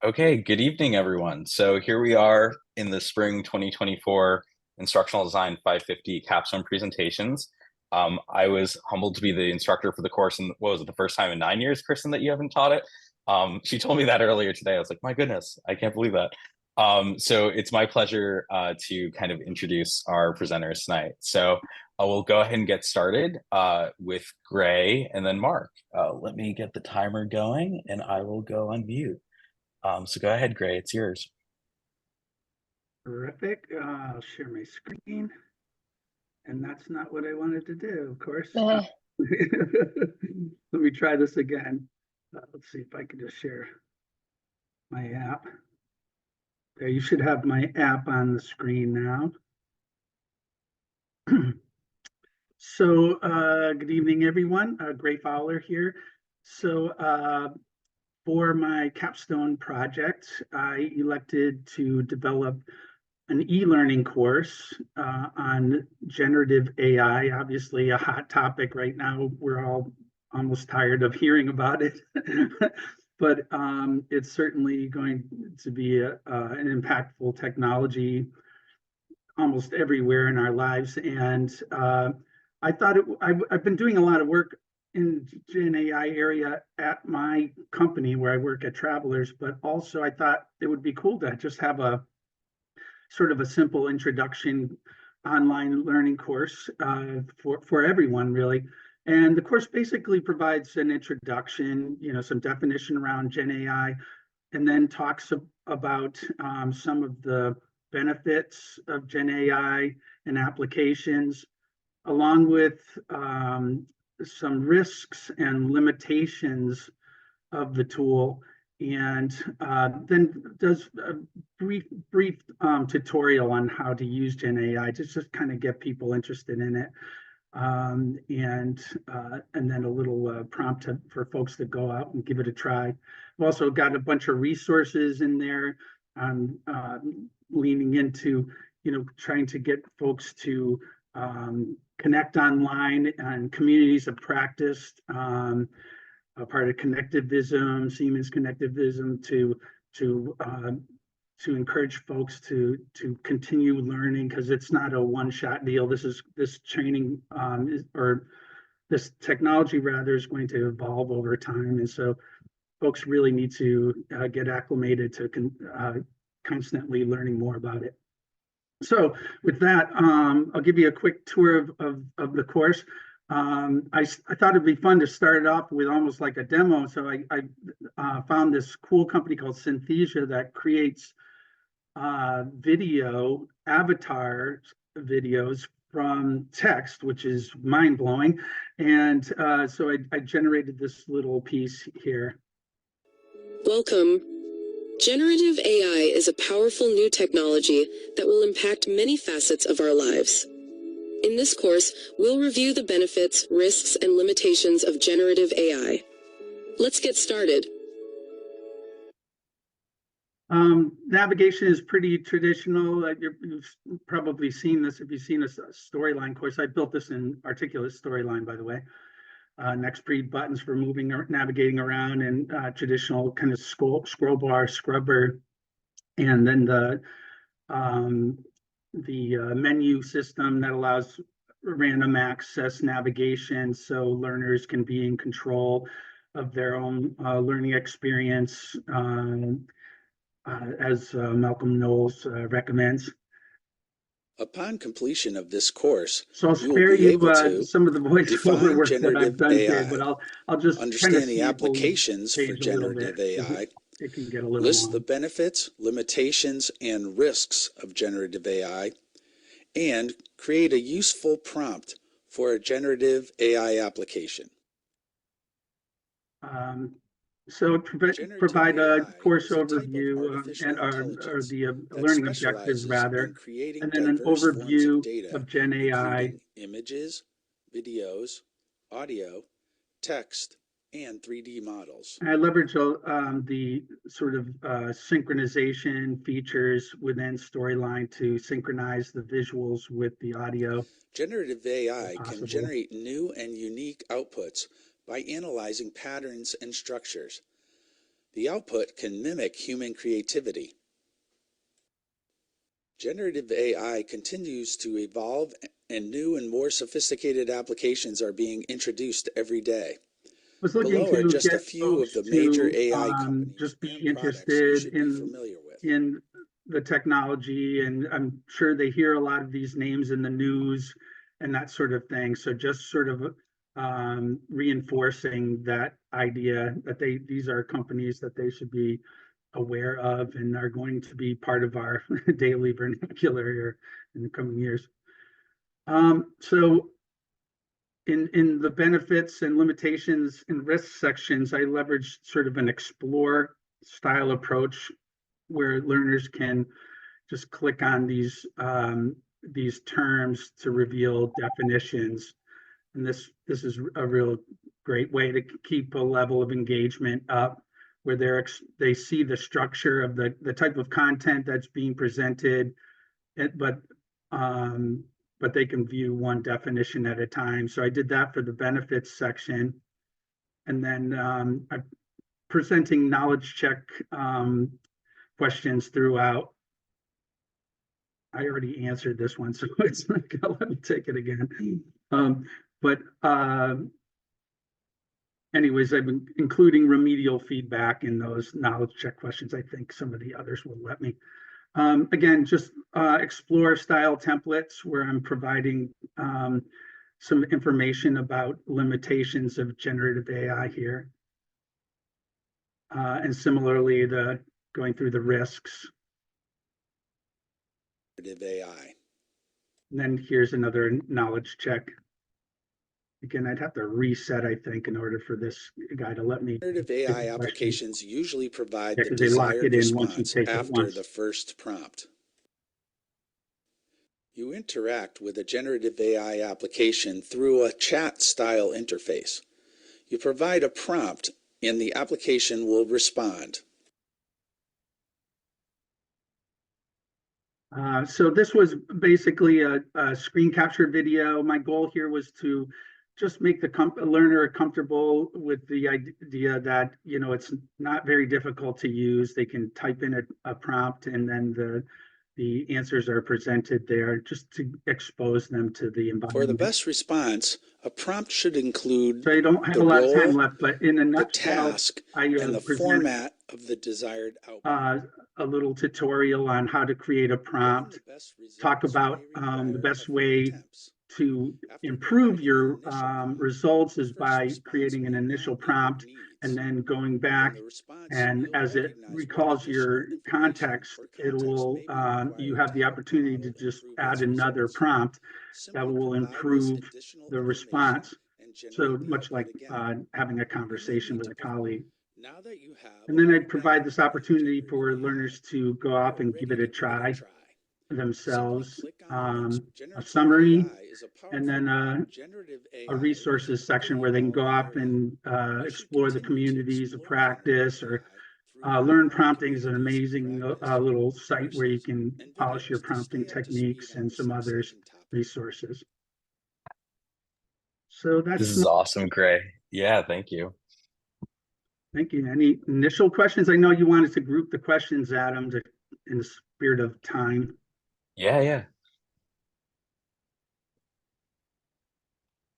Okay, good evening, everyone. So here we are in the spring 2024 Instructional Design 550 Capstone presentations. I was humbled to be the instructor for the course, and what was it, the first time in 9 years, Kristin, that you haven't taught it? She told me that earlier today. I was like, my goodness, I can't believe that. So it's my pleasure to kind of introduce our presenters tonight. So we'll go ahead and get started with Gray and then Mark. Let me get the timer going, and I will go on mute. So go ahead, Gray, it's yours. Terrific. I'll share my screen. And that's not what I wanted to do, of course. Let me try this again. Let's see if I can just share my app. There, you should have my app on the screen now. So good evening, everyone. Gray Fowler here. So for my capstone project, I elected to develop an e-learning course on generative AI, obviously a hot topic right now. We're all almost tired of hearing about it, but it's certainly going to be an impactful technology almost everywhere in our lives. And I thought I've been doing a lot of work in Gen AI area at my company where I work at Travelers, but also I thought it would be cool to just have a sort of a simple introduction online learning course for everyone, really. And the course basically provides an introduction, some definition around Gen AI, and then talks about some of the benefits of Gen AI and applications, along with some risks and limitations of the tool, and then does a brief tutorial on how to use Gen AI to just kind of get people interested in it, and then a little prompt for folks to go out and give it a try. I've also got a bunch of resources in there, leaning into trying to get folks to connect online and communities of practice. A part of connectivism, Siemens connectivism, to encourage folks to continue learning, because it's not a one-shot deal. This training or this technology rather is going to evolve over time, and so folks really need to get acclimated to constantly learning more about it. So with that, I'll give you a quick tour of the course. I thought it'd be fun to start it off with almost like a demo. So I found this cool company called Synthesia that creates video avatar videos from text, which is mind-blowing. And so I generated this little piece here. Welcome. Generative AI is a powerful new technology that will impact many facets of our lives. In this course, we'll review the benefits, risks, and limitations of generative AI. Let's get started. Navigation is pretty traditional. You've probably seen this if you've seen a storyline course. I built this in Articulate Storyline, by the way. Next, breed buttons for moving or navigating around, and traditional kind of scroll bar scrubber, and then the menu system that allows random access navigation, so learners can be in control of their own learning experience, as Malcolm Knowles recommends. Upon completion of this course, so I'll spare you some of the voiceover work that I've done AI, here, but I'll just understand the applications for generative AI, it can get a little list long. the benefits, limitations, and risks of generative AI, and create a useful prompt for a generative AI application. So provide a course overview or the learning objectives rather, and then an overview of Gen AI. Images, videos, audio, text, and 3D models. I leverage the sort of synchronization features within Storyline to synchronize the visuals with the audio. Generative AI can generate new and unique outputs by analyzing patterns and structures. The output can mimic human creativity. Generative AI continues to evolve, and new and more sophisticated applications are being introduced every day. Was looking Below are to just a get few of folks the major to AI companies just be and products you interested should be familiar with. in the technology, and I'm sure they hear a lot of these names in the news and that sort of thing. So just sort of reinforcing that idea that these are companies that they should be aware of and are going to be part of our daily vernacular here in the coming years. So in the benefits and limitations and risks sections, I leveraged sort of an explore style approach where learners can just click on these terms to reveal definitions. And this is a real great way to keep a level of engagement up, where they see the structure of the type of content that's being presented, but they can view one definition at a time. So I did that for the benefits section. And then I'm presenting knowledge check questions throughout. I already answered this one, so it's not gonna let me take it again. Anyways, I've been including remedial feedback in those knowledge check questions. I think some of the others will let me. Again, just explore style templates where I'm providing some information about limitations of generative AI here. And similarly, going through the risks. Generative AI. And then here's another knowledge check. Again, I'd have to reset, I think, in order for this guy to let me. Generative AI applications usually provide the because they lock desired it in once you response take it after once. the first prompt. You interact with a generative AI application through a chat-style interface. You provide a prompt, and the application will respond. So this was basically a screen capture video. My goal here was to just make the learner comfortable with the idea that, you know, it's not very difficult to use. They can type in a prompt, and then the answers are presented there, just to expose them to the environment. For the best response, a prompt should include so I don't have the a lot of time role, left, but in a the nutshell, task, I and the present format of the desired output. a little tutorial on how to create a prompt, talk about the best way to improve your results is by creating an initial prompt and then going back, and as it recalls your context, it will you have the opportunity to just add another prompt that will improve the response. So much like having a conversation with a colleague. And then I'd provide this opportunity for learners to go up and give it a try themselves, a summary, and then a resources section where they can go up and explore the communities of practice, or Learn Prompting is an amazing little site where you can polish your prompting techniques and some other resources. So that's This is awesome, Gray. Yeah, thank you. Thank you. Any initial questions? I know you wanted to group the questions, Adam, in the spirit of time. Yeah.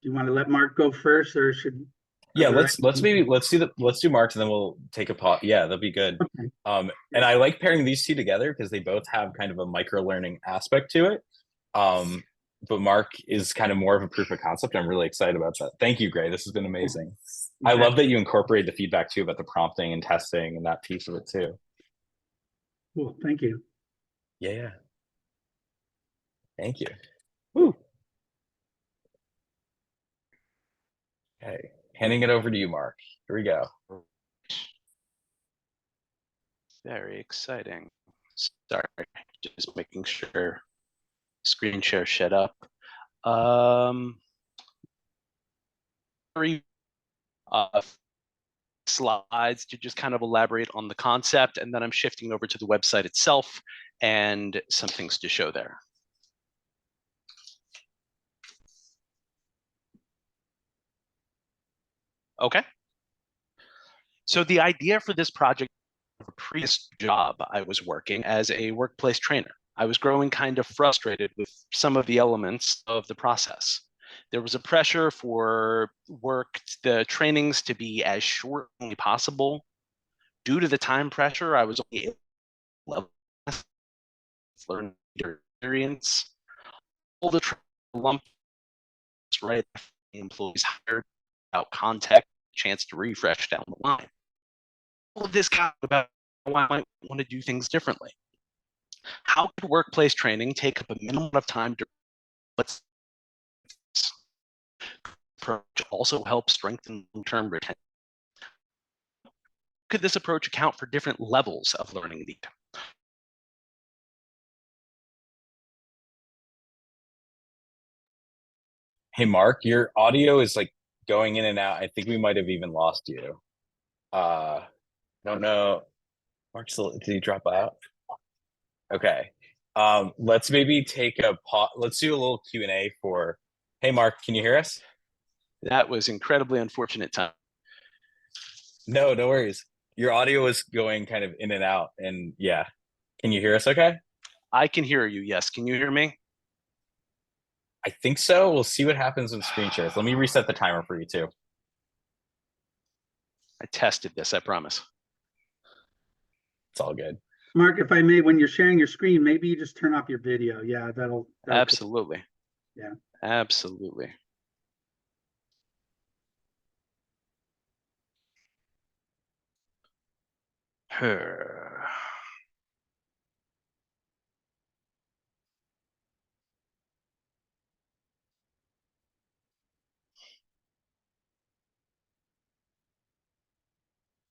Do you want to let Mark go first, or should? Yeah, let's do Mark's, and then we'll take a pause. Yeah, that'd be good. Okay. And I like pairing these two together because they both have kind of a micro learning aspect to it. But Mark is kind of more of a proof of concept. I'm really excited about that. Thank you, Gray. This has been amazing. I love that you incorporate the feedback too about the prompting and testing and that piece of it too. Cool. Thank you. Yeah. Thank you. Woo. Okay. Handing it over to you, Mark. Here we go. Very exciting. Sorry, just making sure screen share shut up. Three slides to just kind of elaborate on the concept, and then I'm shifting over to the website itself and some things to show there. Okay. So the idea for this project, a previous job, I was working as a workplace trainer. I was growing kind of frustrated with some of the elements of the process. There was a pressure for the trainings to be as short as possible. Due to the time pressure, I was only able to learn experience. All the lumps right after the employees hired without context, chance to refresh down the line. All of this kind of about how I might want to do things differently. How could workplace training take up a minimum of time to let's approach also help strengthen long-term retention? Could this approach account for different levels of learning need? Hey, Mark, your audio is like going in and out. I think we might have even lost you. Don't know. Mark, still, did he drop out? Okay. Let's maybe take a pause. Let's do a little Q&A for, hey, Mark, can you hear us? That was incredibly unfortunate time. No, no worries. Your audio is going kind of in and out. And yeah, can you hear us okay? I can hear you, yes. Can you hear me? I think so. We'll see what happens with screen shares. Let me reset the timer for you too. I tested this, I promise. It's all good. Mark, if I may, when you're sharing your screen, maybe you just turn off your video. Yeah, that'll Absolutely. Yeah. Absolutely.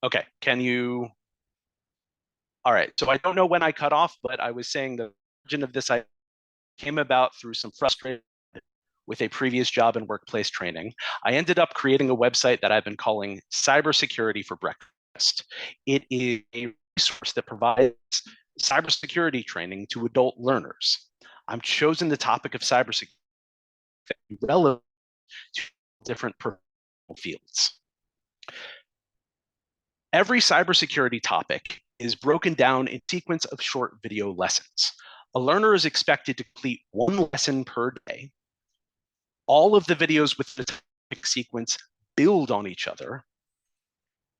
Okay, can you? All right, so I don't know when I cut off, but I was saying the origin of this I came about through some frustration with a previous job in workplace training. I ended up creating a website that I've been calling Cybersecurity for Breakfast. It is a resource that provides cybersecurity training to adult learners. I've chosen the topic of cybersecurity relevant to different professional fields. Every cybersecurity topic is broken down in a sequence of short video lessons. A learner is expected to complete one lesson per day. All of the videos with the topic sequence build on each other.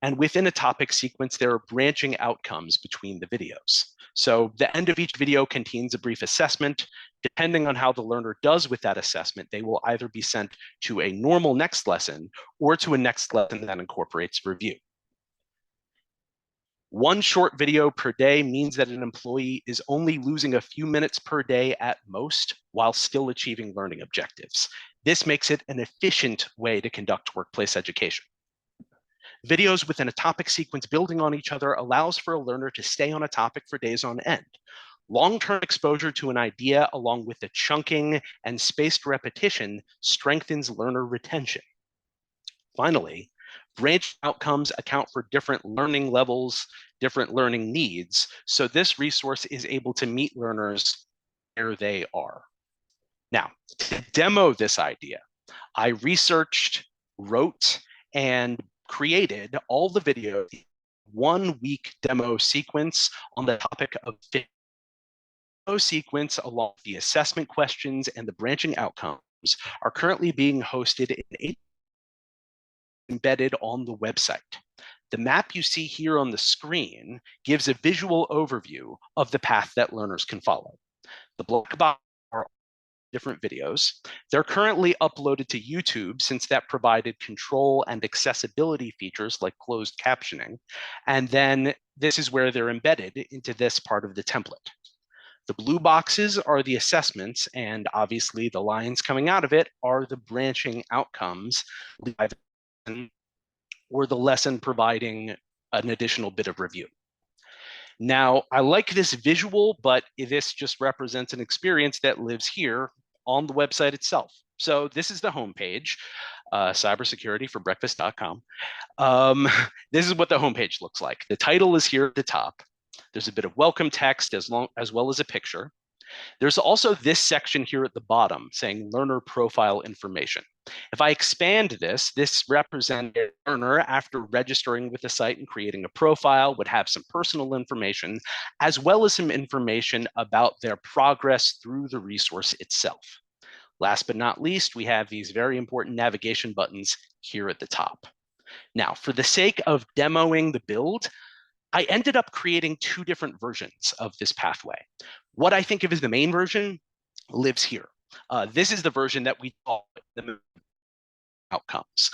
And within a topic sequence, there are branching outcomes between the videos. So the end of each video contains a brief assessment. Depending on how the learner does with that assessment, they will either be sent to a normal next lesson or to a next lesson that incorporates review. One short video per day means that an employee is only losing a few minutes per day at most while still achieving learning objectives. This makes it an efficient way to conduct workplace education. Videos within a topic sequence building on each other allows for a learner to stay on a topic for days on end. Long-term exposure to an idea along with the chunking and spaced repetition strengthens learner retention. Finally, branch outcomes account for different learning levels, different learning needs, so this resource is able to meet learners where they are. Now, to demo this idea, I researched, wrote, and created all the videos, 1 week demo sequence on the topic of video sequence along with the assessment questions and the branching outcomes are currently being hosted in 8 embedded on the website. The map you see here on the screen gives a visual overview of the path that learners can follow. The black box are different videos. They're currently uploaded to YouTube since that provided control and accessibility features like closed captioning. And then this is where they're embedded into this part of the template. The blue boxes are the assessments, and obviously the lines coming out of it are the branching outcomes or the lesson providing an additional bit of review. Now, I like this visual, but this just represents an experience that lives here on the website itself. So this is the homepage, cybersecurityforbreakfast.com. This is what the homepage looks like. The title is here at the top. There's a bit of welcome text as well as a picture. There's also this section here at the bottom saying learner profile information. If I expand this, this represents a learner after registering with the site and creating a profile would have some personal information, as well as some information about their progress through the resource itself. Last but not least, we have these very important navigation buttons here at the top. Now, for the sake of demoing the build, I ended up creating two different versions of this pathway. What I think of as the main version lives here. This is the version that we call the outcomes.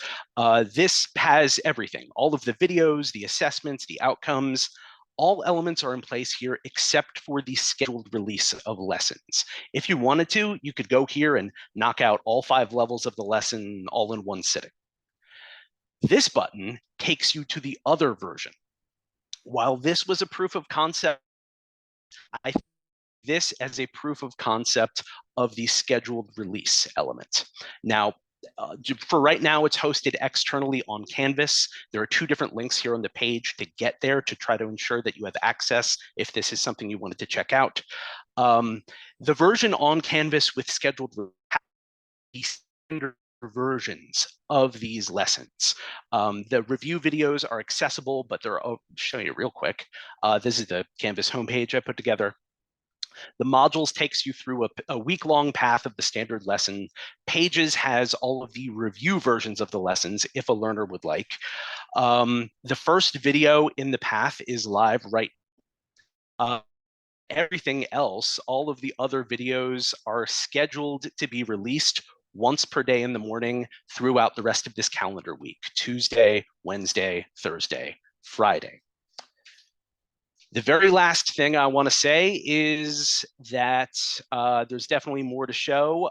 This has everything, all of the videos, the assessments, the outcomes. All elements are in place here except for the scheduled release of lessons. If you wanted to, you could go here and knock out all 5 levels of the lesson all in one sitting. This button takes you to the other version. While this was a proof of concept, I think this as a proof of concept of the scheduled release element. Now, for right now, it's hosted externally on Canvas. There are 2 different links here on the page to get there to try to ensure that you have access if this is something you wanted to check out. The version on Canvas with scheduled release versions of these lessons. The review videos are accessible, but I'll show you real quick. This is the Canvas homepage I put together. The modules takes you through a week-long path of the standard lesson. Pages has all of the review versions of the lessons if a learner would like. The first video in the path is live right now. Everything else, all of the other videos are scheduled to be released once per day in the morning throughout the rest of this calendar week: Tuesday, Wednesday, Thursday, Friday. The very last thing I want to say is that there's definitely more to show,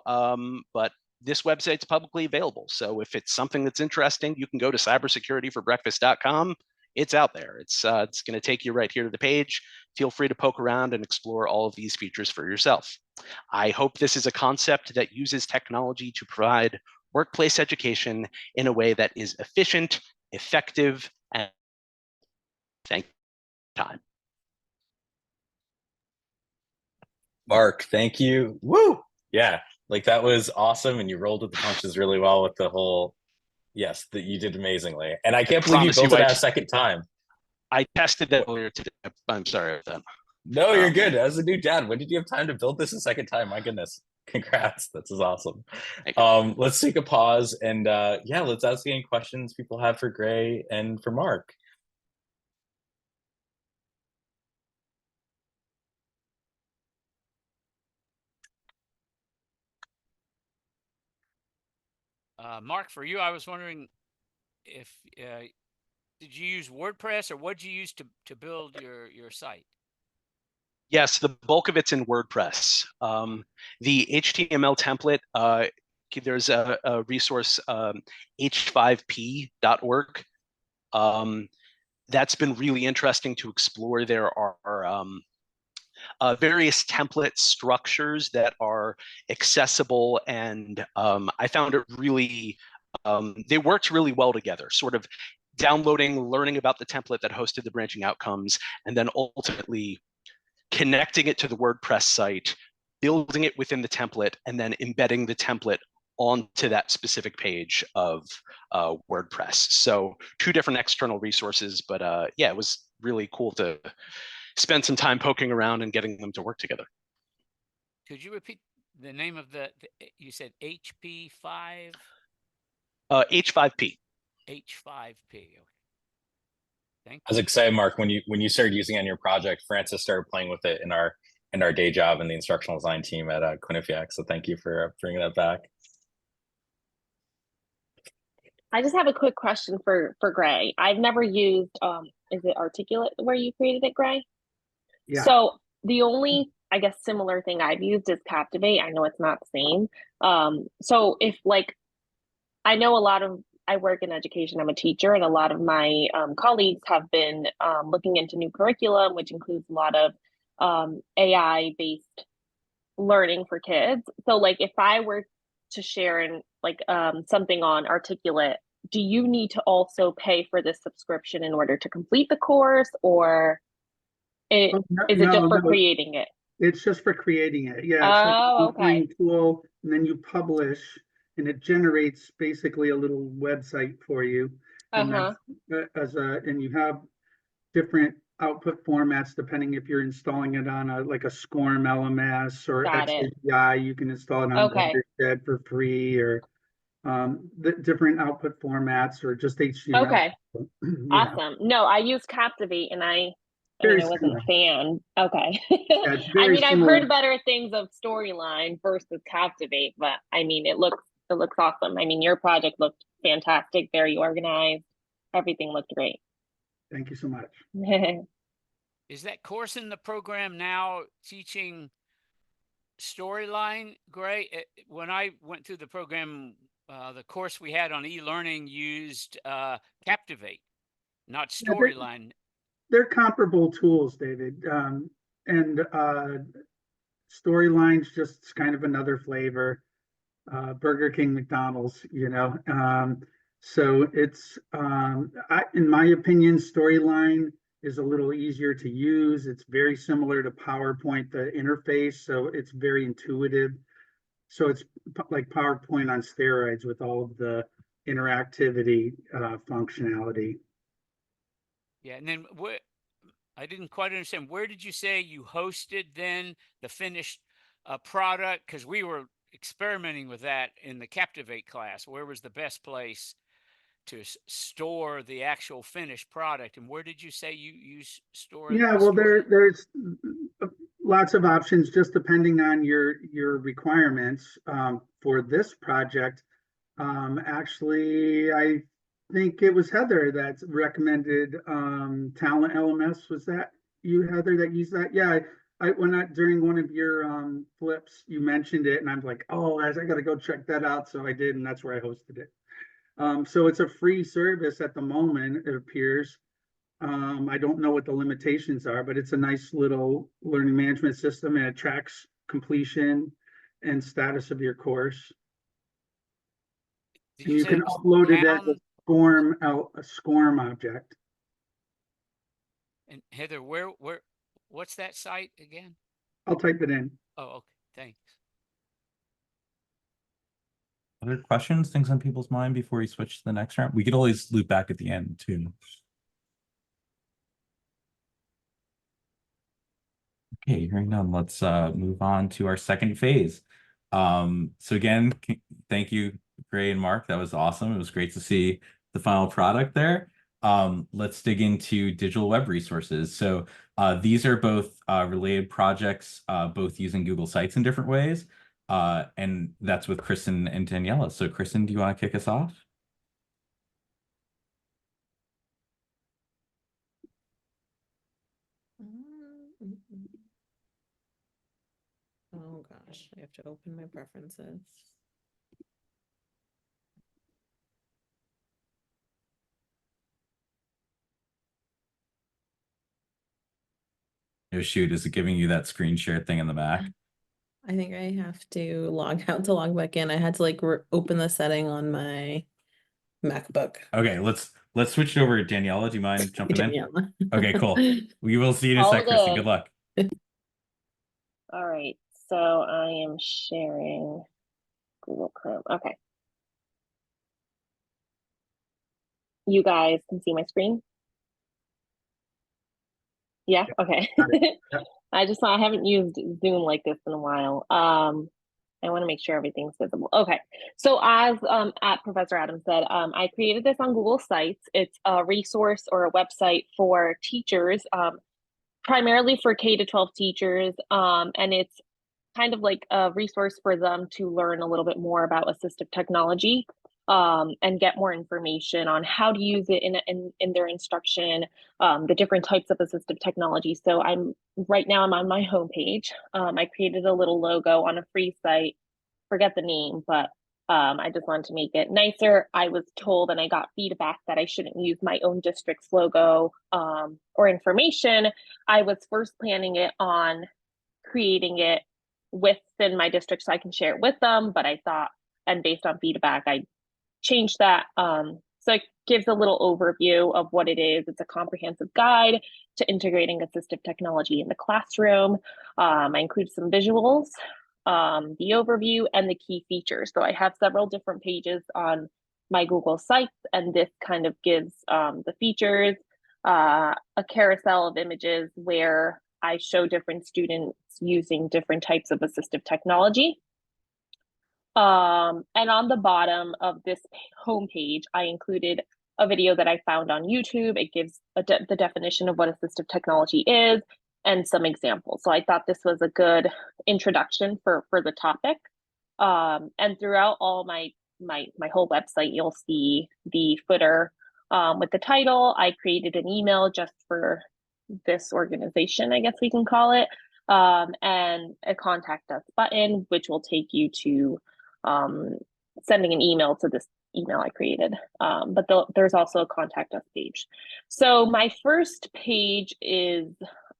but this website's publicly available. So if it's something that's interesting, you can go to cybersecurityforbreakfast.com. It's out there. It's going to take you right here to the page. Feel free to poke around and explore all of these features for yourself. I hope this is a concept that uses technology to provide workplace education in a way that is efficient, effective, and thank you for your time. Mark, thank you. Woo! Yeah, like that was awesome, and you rolled with the punches really well with the whole. Yes, that you did amazingly, and I can't believe you built it out a second time. I tested that earlier today. I'm sorry about that. No, you're good. As a new dad, when did you have time to build this a second time? My goodness, congrats! This is awesome. Let's take a pause and yeah, let's ask any questions people have for Gray and for Mark. Mark, for you, I was wondering if did you use WordPress or what did you use to build your site? Yes, the bulk of it's in WordPress. The HTML template, there's a resource, h5p.org. That's been really interesting to explore. There are various template structures that are accessible, and I found it really, they worked really well together, sort of downloading, learning about the template that hosted the branching outcomes, and then ultimately connecting it to the WordPress site, building it within the template, and then embedding the template onto that specific page of WordPress. So 2 different external resources, but yeah, it was really cool to spend some time poking around and getting them to work together. Could you repeat the name of you said HP5? H5P. H5P, okay. Thank you. I was excited, Mark, when you started using it on your project. Francis started playing with it in our day job in the instructional design team at Quinnipiac. So thank you for bringing that back. I just have a quick question for Gray. I've never used is it Articulate where you created it, Gray? Yeah. So the only, I guess, similar thing I've used is Captivate. I know it's not the same. So if like, I know I work in education, I'm a teacher, and a lot of my colleagues have been looking into new curriculum, which includes a lot of AI-based learning for kids. So like if I were to share in like something on Articulate, do you need to also pay for this subscription in order to complete the course, or is it just for creating it? It's just for creating it. Yeah, it's like Oh, an okay. online tool, and then you publish, and it generates basically a little website for you. And Uh-huh. that's and you have different output formats depending if you're installing it on like a SCORM LMS or Got it. XAPI. You can install it on Okay. Watershed for free, or the different output formats, or just HTML. Okay. Yeah, Awesome. No, I use Captivate and I very wasn't similar. a fan. Okay. Yeah, it's I very mean, I've similar. heard better things of Storyline versus Captivate, but I mean, it looks awesome. I mean, your project looked fantastic, very organized. Everything looked great. Thank you so much. Is that course in the program now teaching Storyline, Gray? When I went through the program, the course we had on e-learning used Captivate, not Yeah, Storyline. they're comparable tools, David. And Storyline's just kind of another flavor. Burger King, McDonald's, so it's in my opinion, Storyline is a little easier to use. It's very similar to PowerPoint, the interface, so it's very intuitive. So it's like PowerPoint on steroids with all of the interactivity functionality. Yeah, and then what? I didn't quite understand. Where did you say you hosted then the finished product? Because we were experimenting with that in the Captivate class. Where was the best place to store the actual finished product? And where did you say you store? Yeah, well, store that? there's lots of options just depending on your requirements. For this project, actually, I think it was Heather that recommended Talent LMS. Was that you, Heather, that used that? Yeah, during one of your flips, you mentioned it, and I'm like, oh, I got to go check that out. So I did, and that's where I hosted it. So it's a free service at the moment, it appears. I don't know what the limitations are, but it's a nice little learning management system, and it tracks completion and status of your course. Did And you you say can it was upload it as Town? a SCORM object. And Heather, what's that site again? I'll type it in. Oh, okay, thanks. Other questions, things on people's mind before we switch to the next round? We could always loop back at the end too. Okay, hearing none, let's move on to our second phase. So again, thank you, Gray and Mark. That was awesome. It was great to see the final product there. Let's dig into digital web resources. So these are both related projects, both using Google Sites in different ways. And that's with Kristin and Daniela. So Kristin, do you want to kick us off? Oh gosh, I have to open my preferences. Oh shoot, is it giving you that screen share thing in the Mac? I think I have to log out to log back in. I had to like open the setting on my MacBook. Okay, let's switch it over to Daniela. Do you mind jumping Daniela. in? Okay, cool. We will see you in a All sec, Kristin. good. Good luck. All right, so I am sharing Google Chrome. Okay. You guys can see my screen? Yeah, okay. I haven't used Zoom like this in a while. I want to make sure everything's visible. Okay, so as Professor Adams said, I created this on Google Sites. It's a resource or a website for teachers, primarily for K-12 teachers, and it's kind of like a resource for them to learn a little bit more about assistive technology, and get more information on how to use it in their instruction, the different types of assistive technology. So right now I'm on my homepage. I created a little logo on a free site, forget the name, but I just wanted to make it nicer. I was told and I got feedback that I shouldn't use my own district's logo or information. I was first planning it on creating it within my district so I can share it with them, but I thought, and based on feedback, I changed that. So I gives a little overview of what it is. It's a comprehensive guide to integrating assistive technology in the classroom. I include some visuals, the overview, and the key features. So I have several different pages on my Google Sites, and this kind of gives the features, a carousel of images where I show different students using different types of assistive technology. And on the bottom of this homepage, I included a video that I found on YouTube. It gives the definition of what assistive technology is and some examples. So I thought this was a good introduction for the topic. And throughout all my whole website, you'll see the footer with the title. I created an email just for this organization, I guess we can call it, and a contact us button, which will take you to sending an email to this email I created. But there's also a contact us page. So my first page is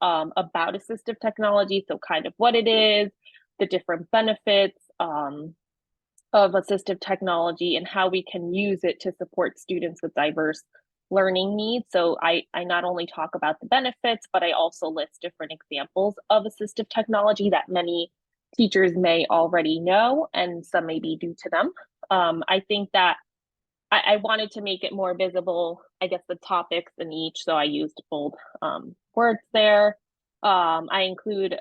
about assistive technology. So kind of what it is, the different benefits of assistive technology, and how we can use it to support students with diverse learning needs. So I not only talk about the benefits, but I also list different examples of assistive technology that many teachers may already know and some may be new to them. I think that I wanted to make it more visible, I guess, the topics in each. So I used bold words there. I include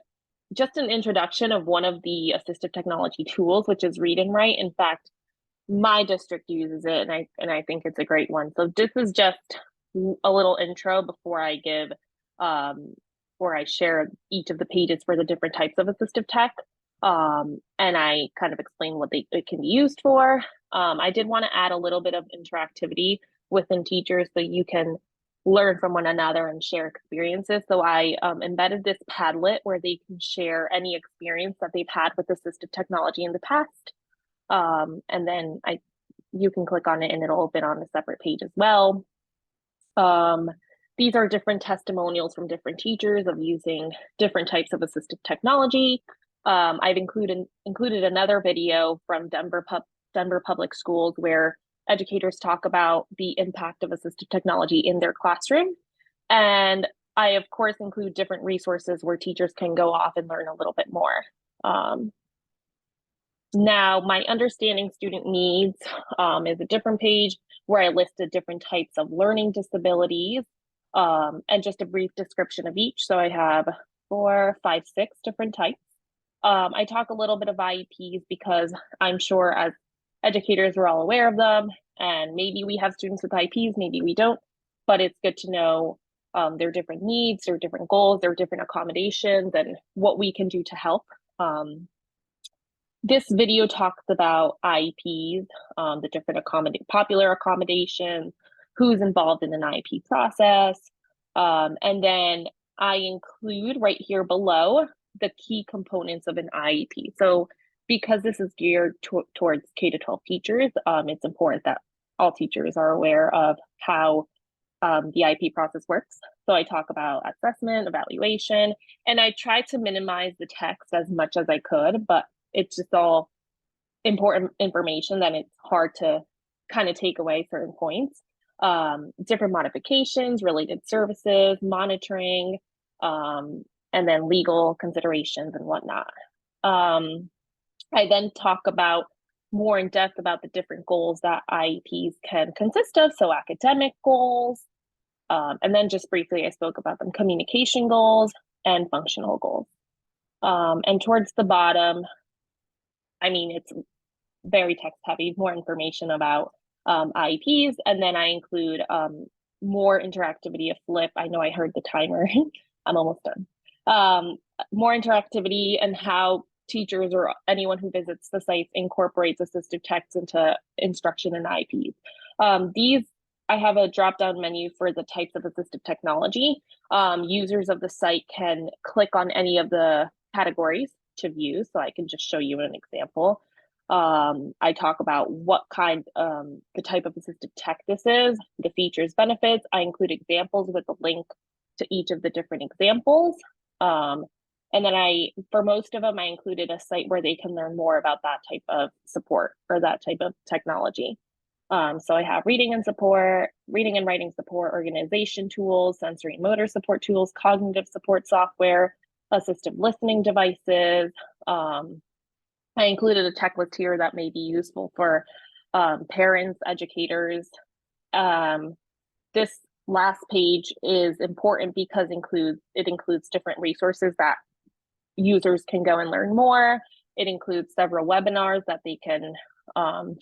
just an introduction of one of the assistive technology tools, which is Read and Write. In fact, my district uses it, and I think it's a great one. So this is just a little intro before I give, before I share each of the pages for the different types of assistive tech. And I kind of explain what it can be used for. I did want to add a little bit of interactivity within teachers so you can learn from one another and share experiences. So I embedded this Padlet where they can share any experience that they've had with assistive technology in the past. And then you can click on it and it'll open on a separate page as well. These are different testimonials from different teachers of using different types of assistive technology. I've included another video from Denver Public Schools where educators talk about the impact of assistive technology in their classroom. And I, of course, include different resources where teachers can go off and learn a little bit more. Now, my understanding student needs is a different page where I listed different types of learning disabilities and just a brief description of each. So I have 4, 5, 6 different types. I talk a little bit of IEPs because I'm sure as educators we're all aware of them, and maybe we have students with IEPs, maybe we don't, but it's good to know their different needs, their different goals, their different accommodations, and what we can do to help. This video talks about IEPs, the different popular accommodations, who's involved in an IEP process, and then I include right here below the key components of an IEP. So because this is geared towards K-12 teachers, it's important that all teachers are aware of how the IEP process works. So I talk about assessment, evaluation, and I try to minimize the text as much as I could, but it's just all important information that it's hard to kind of take away certain points. Different modifications, related services, monitoring, and then legal considerations and whatnot. I then talk about more in depth about the different goals that IEPs can consist of. So academic goals, and then just briefly I spoke about them, communication goals and functional goals. And towards the bottom, I mean, it's very text heavy, more information about IEPs, and then I include more interactivity, a flip. I know I heard the timer. I'm almost done. More interactivity and how teachers or anyone who visits the sites incorporates assistive text into instruction and IEPs. These, I have a drop-down menu for the types of assistive technology. Users of the site can click on any of the categories to view, so I can just show you an example. I talk about what kind, the type of assistive tech this is, the features, benefits. I include examples with a link to each of the different examples. And then for most of them, I included a site where they can learn more about that type of support or that type of technology. So I have reading and writing support, organization tools, sensory and motor support tools, cognitive support software, assistive listening devices. I included a checklist here that may be useful for parents, educators. This last page is important because it includes different resources that users can go and learn more. It includes several webinars that they can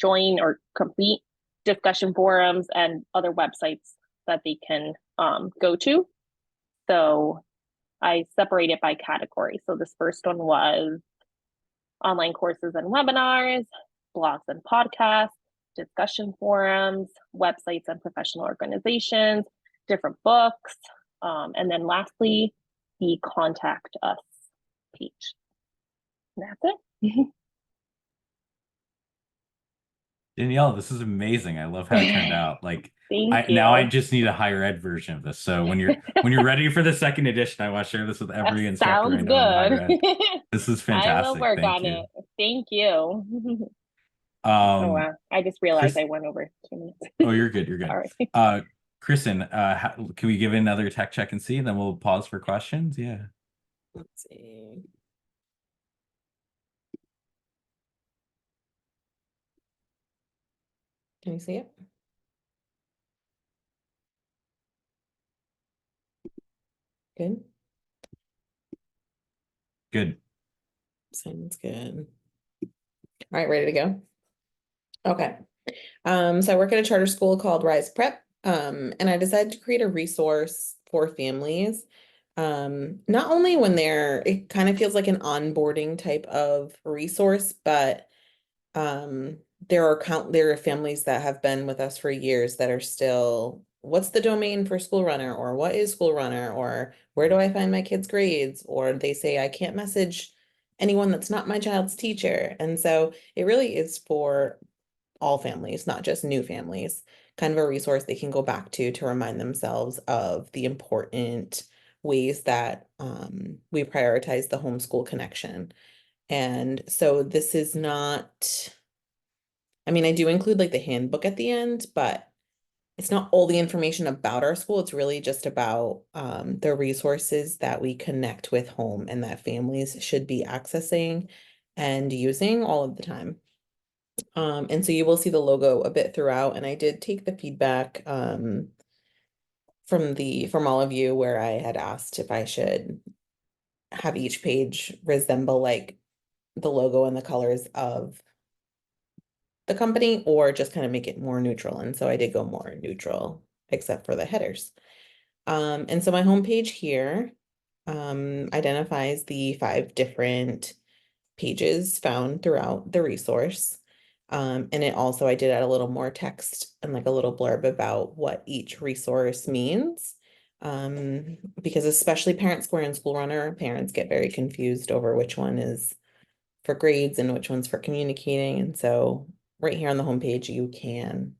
join or complete, discussion forums, and other websites that they can go to. So I separate it by category. So this first one was online courses and webinars, blogs and podcasts, discussion forums, websites and professional organizations, different books, and then lastly, the contact us page. And that's it. Daniela, this is amazing. I love how it turned out. Like, Thank you. now I just need a higher ed version of this. So when you're ready for the second edition, I want to share this with every instructor I Sounds know in higher ed. good. This is fantastic. I will work Thank on you. it. Thank you. Oh wow! I just realized I went over 2 minutes. Oh, you're good. You're good. All right. Kristin, can we give it another tech check and see? Then we'll pause for questions. Yeah. Let's see. Can you see it? Good. Good. Sounds good. All right, ready to go? Okay. So I work at a charter school called Rise Prep. And I decided to create a resource for families. Not only when it kind of feels like an onboarding type of resource, but there are families that have been with us for years that are still, what's the domain for School Runner, or what is School Runner, or where do I find my kids' grades? Or they say I can't message anyone that's not my child's teacher. And so it really is for all families, not just new families, kind of a resource they can go back to remind themselves of the important ways that we prioritize the homeschool connection. And so this is not, I mean, I do include like the handbook at the end, but it's not all the information about our school. It's really just about the resources that we connect with home and that families should be accessing and using all of the time. And so you will see the logo a bit throughout, and I did take the feedback from all of you where I had asked if I should have each page resemble like the logo and the colors of the company, or just kind of make it more neutral. And so I did go more neutral, except for the headers. And so my homepage here identifies the 5 different pages found throughout the resource. And it also, I did add a little more text and like a little blurb about what each resource means. Because especially Parent Square and School Runner, parents get very confused over which one is for grades and which one's for communicating. And so right here on the homepage, you can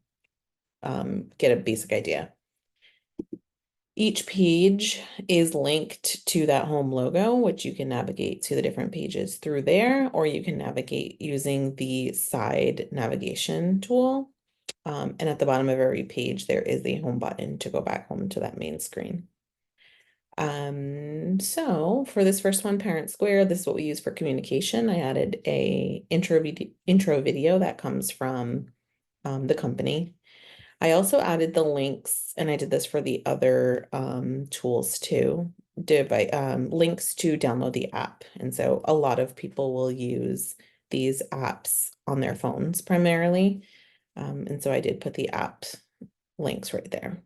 get a basic idea. Each page is linked to that home logo, which you can navigate to the different pages through there, or you can navigate using the side navigation tool. And at the bottom of every page, there is a home button to go back home to that main screen. So for this first one, Parent Square, this is what we use for communication. I added a intro video that comes from the company. I also added the links, and I did this for the other tools too, links to download the app. And so a lot of people will use these apps on their phones primarily. And so I did put the app links right there.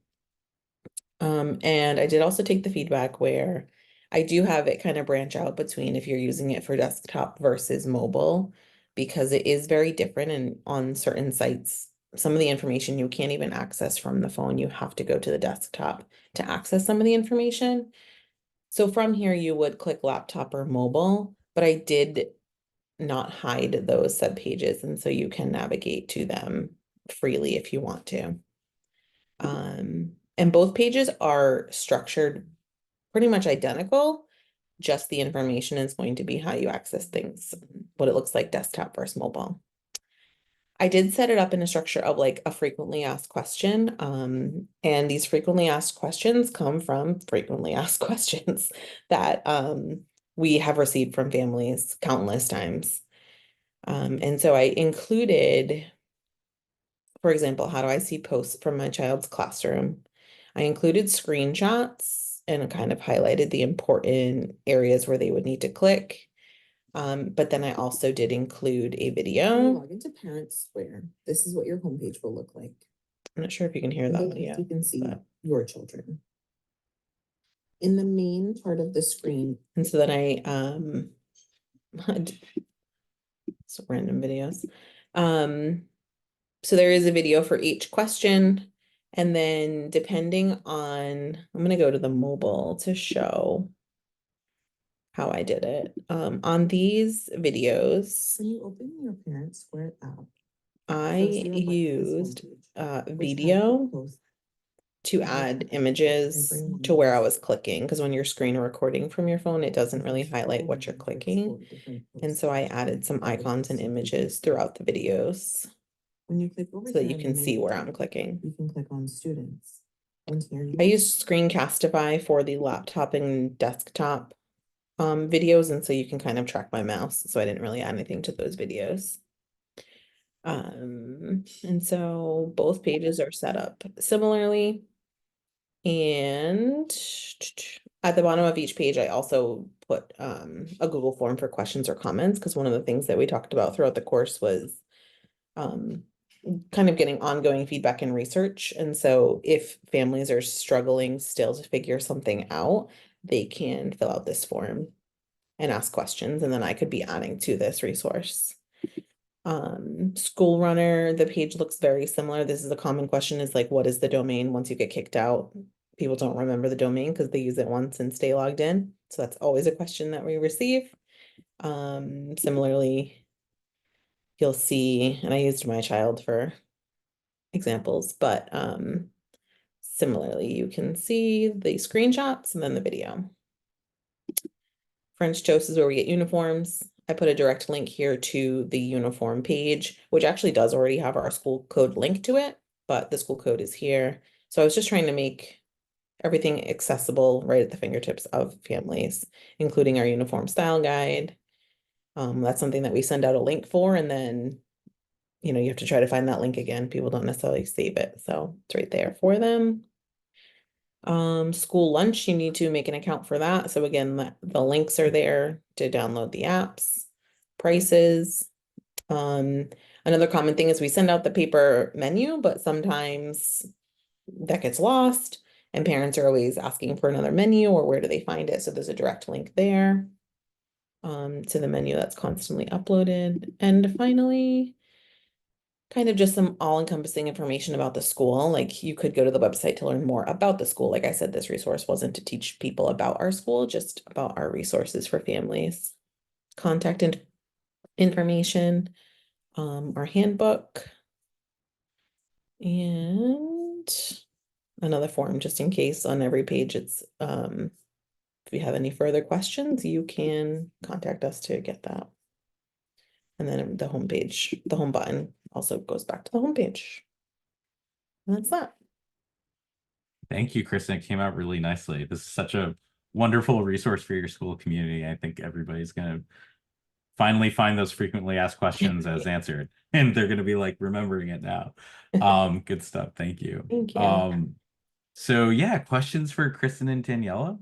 And I did also take the feedback where I do have it kind of branch out between if you're using it for desktop versus mobile, because it is very different. And on certain sites, some of the information you can't even access from the phone. You have to go to the desktop to access some of the information. So from here, you would click laptop or mobile, but I did not hide those subpages. And so you can navigate to them freely if you want to. And both pages are structured pretty much identical. Just the information is going to be how you access things, what it looks like desktop versus mobile. I did set it up in a structure of like a frequently asked question. And these frequently asked questions come from frequently asked questions that we have received from families countless times. And so I included, for example, how do I see posts from my child's classroom? I included screenshots and kind of highlighted the important areas where they would need to click. But then I also did include a video. Log into Parent Square. This is what your homepage will look like. I'm not sure if you can hear that yet. You can see your children. In the main part of the screen. And so then I some random videos. So there is a video for each question. And then depending on, I'm gonna go to the mobile to show how I did it. On these videos, When you open your Parent Square app, I used video to add images to where I was clicking, because when you're screen recording from your phone, it doesn't really highlight what you're clicking. And so I added some icons and images throughout the videos When you click over so that you can see where I'm clicking. you can click on students. I used Screencastify for the laptop and desktop videos, and so you can kind of track my mouse. So I didn't really add anything to those videos. And so both pages are set up similarly. And at the bottom of each page, I also put a Google form for questions or comments, because one of the things that we talked about throughout the course was kind of getting ongoing feedback and research. And so if families are struggling still to figure something out, they can fill out this form and ask questions, and then I could be adding to this resource. School Runner, the page looks very similar. This is a common question, is like, what is the domain once you get kicked out? People don't remember the domain because they use it once and stay logged in. So that's always a question that we receive. Similarly, you'll see, and I used my child for examples, but similarly, you can see the screenshots and then the video. French Toast is where we get uniforms. I put a direct link here to the uniform page, which actually does already have our school code link to it, but the school code is here. So I was just trying to make everything accessible right at the fingertips of families, including our uniform style guide. That's something that we send out a link for, and then, you know, you have to try to find that link again. People don't necessarily save it, so it's right there for them. School lunch, you need to make an account for that. So again, the links are there to download the apps, prices. Another common thing is we send out the paper menu, but sometimes that gets lost and parents are always asking for another menu, or where do they find it? So there's a direct link there to the menu that's constantly uploaded. And finally, kind of just some all-encompassing information about the school. Like, you could go to the website to learn more about the school. Like I said, this resource wasn't to teach people about our school, just about our resources for families. Contact information, our handbook, and another form just in case on every page. It's if you have any further questions, you can contact us to get that. And then the homepage, the home button also goes back to the homepage. And that's that. Thank you, Kristin. It came out really nicely. This is such a wonderful resource for your school community. I think everybody's going to finally find those frequently asked questions as answered, and they're going to be like remembering it now. Good stuff. Thank you. Thank you. So yeah, questions for Kristin and Daniela?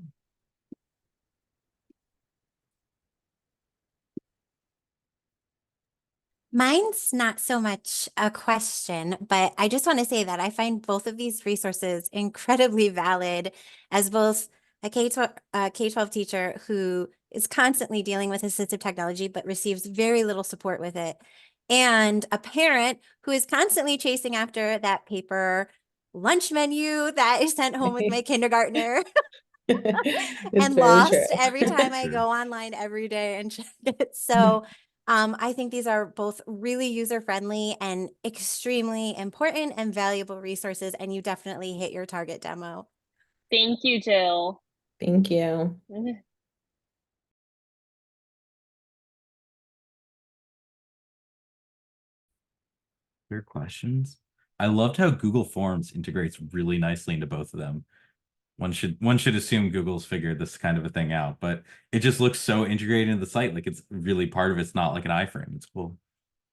Mine's not so much a question, but I just want to say that I find both of these resources incredibly valid, as both a K-12 teacher who is constantly dealing with assistive technology but receives very little support with it, and a parent who is constantly chasing after that paper lunch menu that is sent home with my kindergartner. And lost every time I go online every day and check it. So I think these are both really user-friendly and extremely important and valuable resources, and you definitely hit your target demo. Thank you, Jill. Thank you. Other questions? I loved how Google Forms integrates really nicely into both of them. One should assume Google's figured this kind of a thing out, but it just looks so integrated into the site, like it's really part of it. It's not like an iframe. It's cool.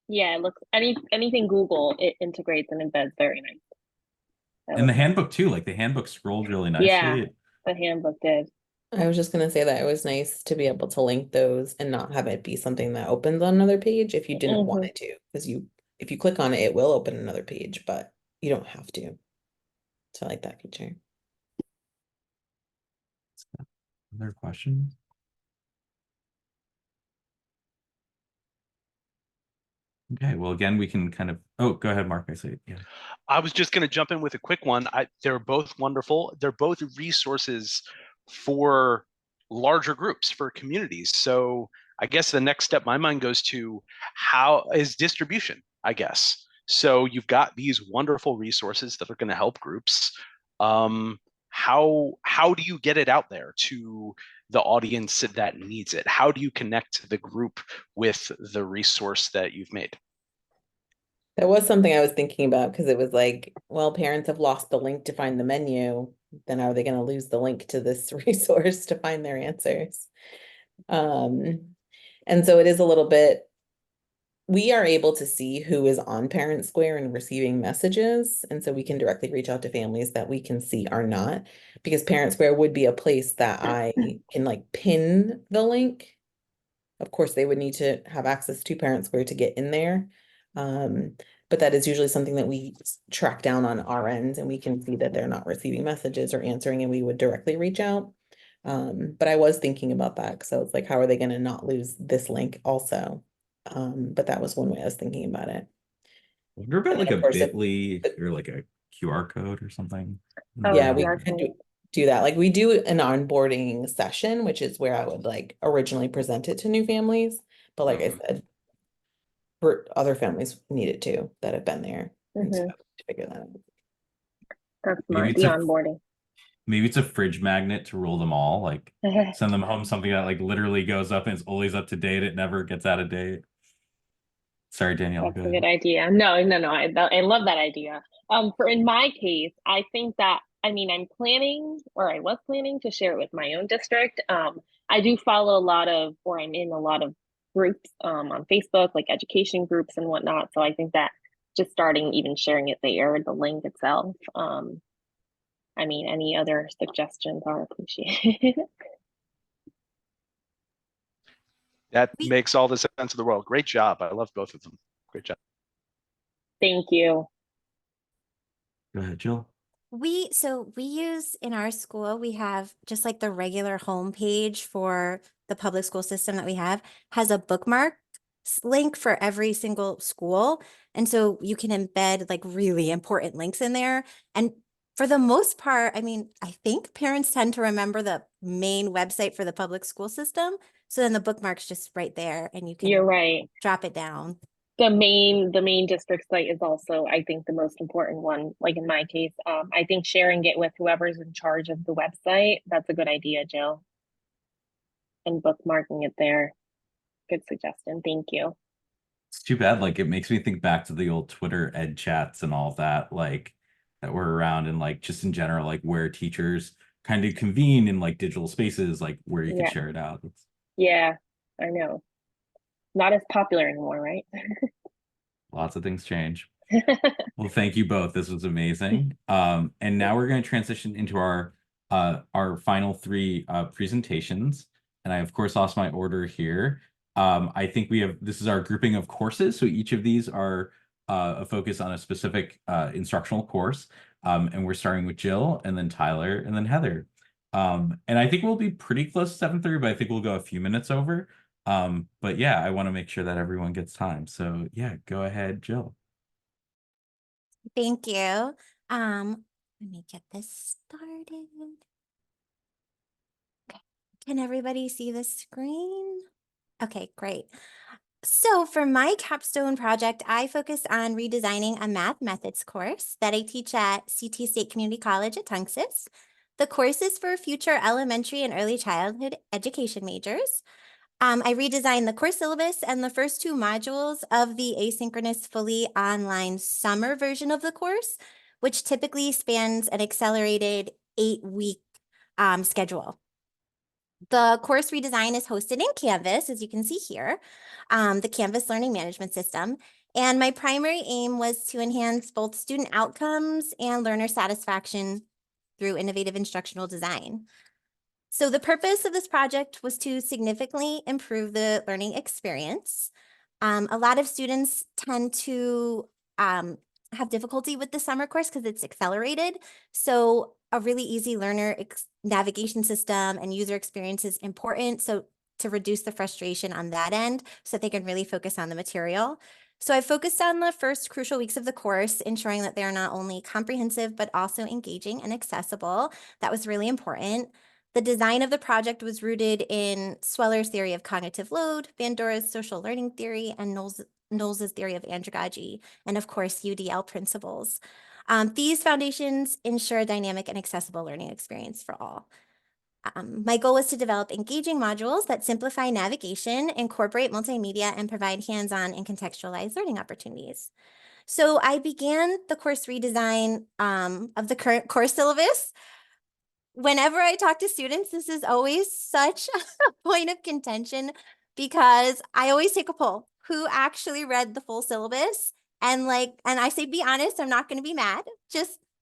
Yeah, it looks anything Google, it integrates and embeds very nice. And the handbook too, like the handbook scrolled really nicely. Yeah, the handbook did. I was just gonna say that it was nice to be able to link those and not have it be something that opens on another page if you didn't want it to, because if you click on it, it will open another page, but you don't have to. So I like that feature. Other questions? Okay, well, again, we can kind of, oh, go ahead, Mark. I say, yeah. I was just going to jump in with a quick one. They're both wonderful. They're both resources for larger groups, for communities. So I guess the next step my mind goes to, how is distribution, I guess. So you've got these wonderful resources that are going to help groups. How do you get it out there to the audience that needs it? How do you connect the group with the resource that you've made? That was something I was thinking about, because it was like, well, parents have lost the link to find the menu. Then are they going to lose the link to this resource to find their answers? And so it is a little bit, we are able to see who is on Parent Square and receiving messages. And so we can directly reach out to families that we can see are not, because Parent Square would be a place that I can like pin the link. Of course, they would need to have access to Parent Square to get in there. But that is usually something that we track down on our end, and we can see that they're not receiving messages or answering, and we would directly reach out. But I was thinking about that, so it's like, how are they going to not lose this link also? But that was one way I was thinking about it. I wonder about like a bit.ly or like a QR code or something. Yeah, we could do that. Like we do an onboarding session, which is where I would like originally present it to new families. But like I said, for other families need it too that have been there. And so to figure that out. That's smart, the onboarding. Maybe it's a fridge magnet to roll them all, like send them home something that like literally goes up and it's always up to date. It never gets out of date. Sorry, Daniela. That's a good idea. No. I love that idea. In my case, I think that, I mean, I was planning to share it with my own district. I do follow I'm in a lot of groups on Facebook, like education groups and whatnot. So I think that just starting even sharing it there, the link itself. I mean, any other suggestions are appreciated. That makes all the sense of the world. Great job. I love both of them. Great job. Thank you. Go ahead, Jill. We use in our school, we have just like the regular homepage for the public school system that we have has a bookmark link for every single school. And so you can embed like really important links in there. And for the most part, I mean, I think parents tend to remember the main website for the public school system. So then the bookmark's just right there and you can You're right. drop it down. The main district site is also, I think, the most important one. Like in my case, I think sharing it with whoever's in charge of the website, that's a good idea, Jill. And bookmarking it there. Good suggestion. Thank you. It's too bad. Like it makes me think back to the old Twitter ed chats and all that, like that were around, and like just in general, like where teachers kind of convene in like digital spaces, like where you can share it out. Yeah, I know. Not as popular anymore, right? Lots of things change. Well, thank you both. This was amazing. And now we're going to transition into our final three presentations. And I, of course, lost my order here. I think this is our grouping of courses. So each of these are a focus on a specific instructional course. And we're starting with Jill, and then Tyler, and then Heather. And I think we'll be pretty close to 7:30, but I think we'll go a few minutes over. But yeah, I want to make sure that everyone gets time. So yeah, go ahead, Jill. Thank you. Let me get this started. Okay. Can everybody see the screen? Okay, great. So for my capstone project, I focused on redesigning a math methods course that I teach at CT State Community College at Tunxis. The course is for future elementary and early childhood education majors. I redesigned the course syllabus and the first 2 modules of the asynchronous fully online summer version of the course, which typically spans an accelerated 8-week schedule. The course redesign is hosted in Canvas, as you can see here, the Canvas learning management system. And my primary aim was to enhance both student outcomes and learner satisfaction through innovative instructional design. So the purpose of this project was to significantly improve the learning experience. A lot of students tend to have difficulty with the summer course because it's accelerated. So a really easy learner navigation system and user experience is important. So to reduce the frustration on that end so that they can really focus on the material. So I focused on the first crucial weeks of the course, ensuring that they're not only comprehensive, but also engaging and accessible. That was really important. The design of the project was rooted in Sweller's theory of cognitive load, Bandora's social learning theory, and Knowles's theory of andragogy, and of course, UDL principles. These foundations ensure a dynamic and accessible learning experience for all. My goal was to develop engaging modules that simplify navigation, incorporate multimedia, and provide hands-on and contextualized learning opportunities. So I began the course redesign of the current course syllabus. Whenever I talk to students, this is always such a point of contention because I always take a poll. Who actually read the full syllabus? And I say, be honest, I'm not going to be mad.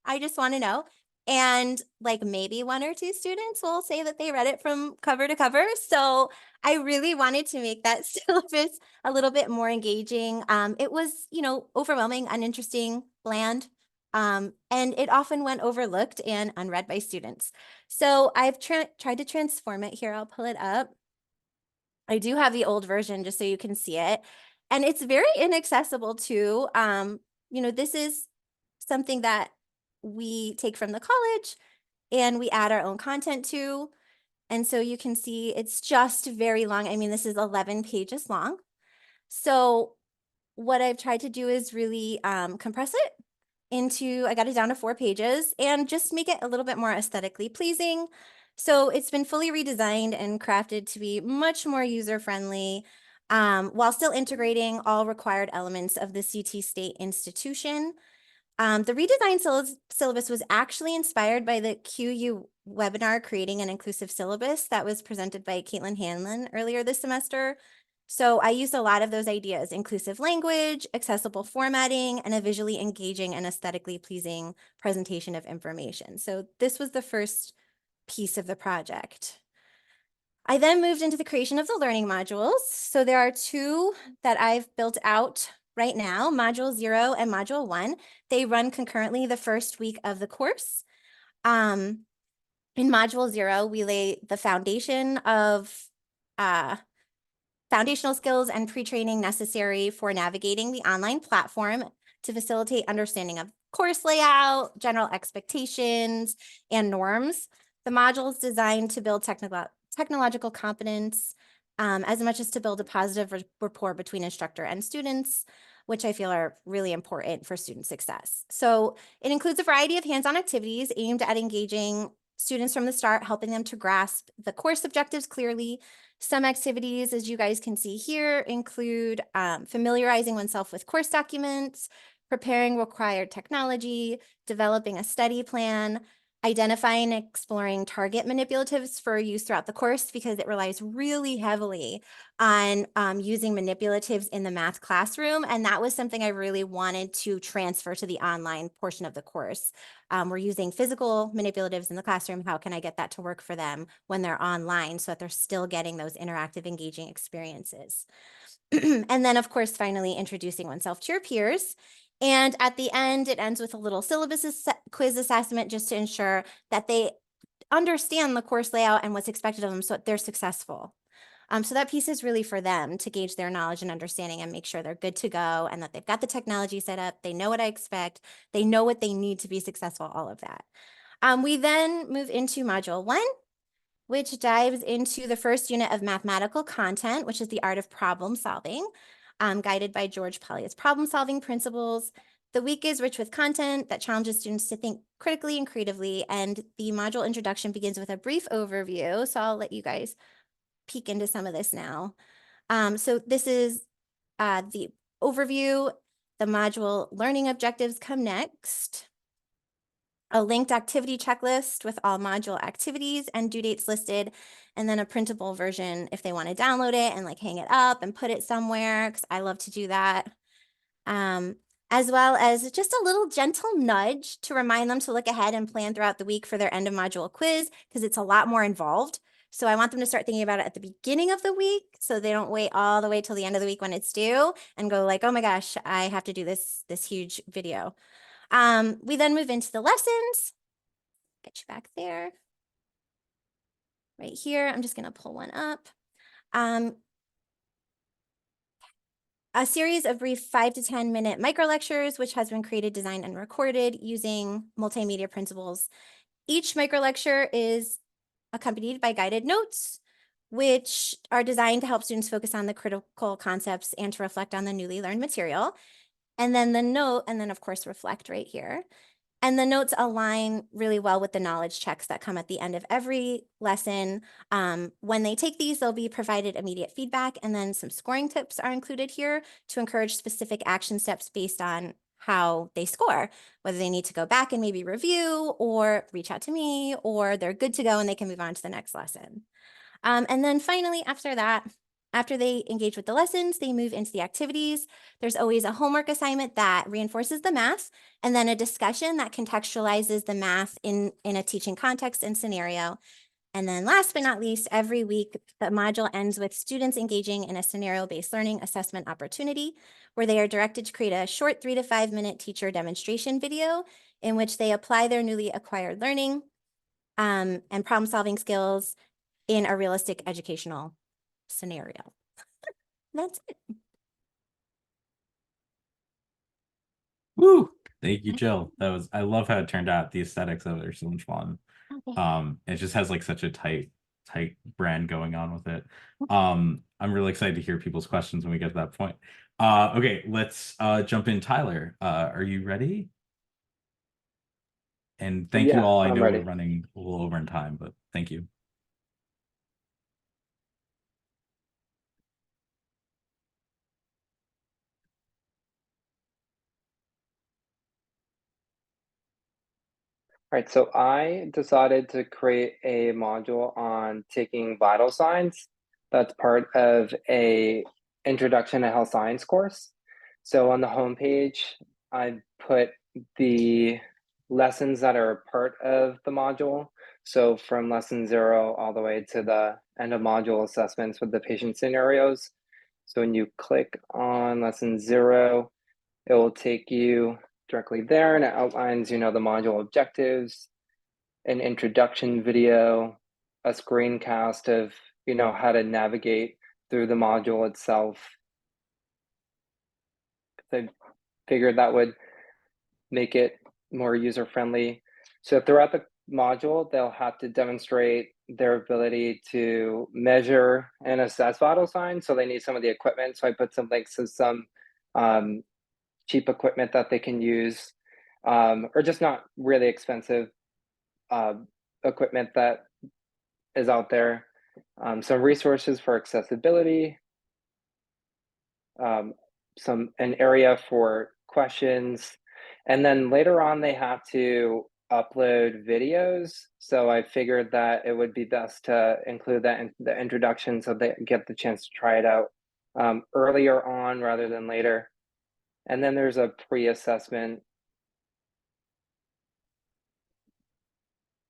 I just want to know. And maybe 1 or 2 students will say that they read it from cover to cover. So I really wanted to make that syllabus a little bit more engaging. It was, overwhelming, uninteresting, bland. And it often went overlooked and unread by students. So I've tried to transform it here. I'll pull it up. I do have the old version just so you can see it. And it's very inaccessible too. This is something that we take from the college and we add our own content to. And so you can see it's just very long. I mean, this is 11 pages long. So what I've tried to do is really compress it I got it down to 4 pages and just make it a little bit more aesthetically pleasing. So it's been fully redesigned and crafted to be much more user-friendly while still integrating all required elements of the CT State institution. The redesigned syllabus was actually inspired by the QU webinar, Creating an Inclusive Syllabus, that was presented by Caitlin Hanlon earlier this semester. So I used a lot of those ideas: inclusive language, accessible formatting, and a visually engaging and aesthetically pleasing presentation of information. So this was the first piece of the project. I then moved into the creation of the learning modules. So there are 2 that I've built out right now, Module 0 and Module 1. They run concurrently the first week of the course. In Module 0, we lay the foundation of foundational skills and pre-training necessary for navigating the online platform to facilitate understanding of course layout, general expectations, and norms. The module is designed to build technological competence as much as to build a positive rapport between instructor and students, which I feel are really important for student success. So it includes a variety of hands-on activities aimed at engaging students from the start, helping them to grasp the course objectives clearly. Some activities, as you guys can see here, include familiarizing oneself with course documents, preparing required technology, developing a study plan, identifying and exploring target manipulatives for use throughout the course, because it relies really heavily on using manipulatives in the math classroom. And that was something I really wanted to transfer to the online portion of the course. We're using physical manipulatives in the classroom. How can I get that to work for them when they're online so that they're still getting those interactive, engaging experiences? And then, of course, finally introducing oneself to your peers. And at the end, it ends with a little syllabus quiz assessment just to ensure that they understand the course layout and what's expected of them so that they're successful. So that piece is really for them to gauge their knowledge and understanding and make sure they're good to go and that they've got the technology set up. They know what I expect. They know what they need to be successful, all of that. We then move into Module 1, which dives into the first unit of mathematical content, which is the art of problem solving, guided by George Polya's problem-solving principles. The week is rich with content that challenges students to think critically and creatively, and the module introduction begins with a brief overview. So I'll let you guys peek into some of this now. So this is the overview. The module learning objectives come next. A linked activity checklist with all module activities and due dates listed, and then a printable version if they want to download it and like hang it up and put it somewhere, because I love to do that. As well as just a little gentle nudge to remind them to look ahead and plan throughout the week for their end of module quiz, because it's a lot more involved. So I want them to start thinking about it at the beginning of the week so they don't wait all the way till the end of the week when it's due and go like, oh my gosh, I have to do this huge video. We then move into the lessons. Get you back there. Right here, I'm just gonna pull one up. A series of brief 5 to 10 minute micro lectures, which has been created, designed, and recorded using multimedia principles. Each micro lecture is accompanied by guided notes, which are designed to help students focus on the critical concepts and to reflect on the newly learned material. And then the note, and then of course, reflect right here. And the notes align really well with the knowledge checks that come at the end of every lesson. When they take these, they'll be provided immediate feedback, and then some scoring tips are included here to encourage specific action steps based on how they score, whether they need to go back and maybe review or reach out to me, or they're good to go and they can move on to the next lesson. And then finally, after that, after they engage with the lessons, they move into the activities. There's always a homework assignment that reinforces the math, and then a discussion that contextualizes the math in a teaching context and scenario. And then last but not least, every week, the module ends with students engaging in a scenario-based learning assessment opportunity, where they are directed to create a short 3 to 5 minute teacher demonstration video in which they apply their newly acquired learning and problem-solving skills in a realistic educational scenario. That's it. Woo! Thank you, Jill. I love how it turned out. The aesthetics of it are so much fun. Okay. It just has like such a tight brand going on with it. I'm really excited to hear people's questions when we get to that point. Okay, let's jump in. Tyler, are you ready? And thank you all. I know we're running a little over in time, but thank you. All right, so I decided to create a module on taking vital signs. That's part of a Introduction to Health Science course. So on the homepage, I put the lessons that are part of the module. So from lesson 0 all the way to the end of module assessments with the patient scenarios. So when you click on lesson 0, it will take you directly there, and it outlines, the module objectives, an introduction video, a screencast of, how to navigate through the module itself. I figured that would make it more user-friendly. So throughout the module, they'll have to demonstrate their ability to measure and assess vital signs. So they need some of the equipment. So I put some links to some cheap equipment that they can use, or just not really expensive equipment that is out there. Some resources for accessibility, an area for questions, and then later on they have to upload videos. So I figured that it would be best to include that in the introduction so they get the chance to try it out earlier on rather than later. And then there's a pre-assessment.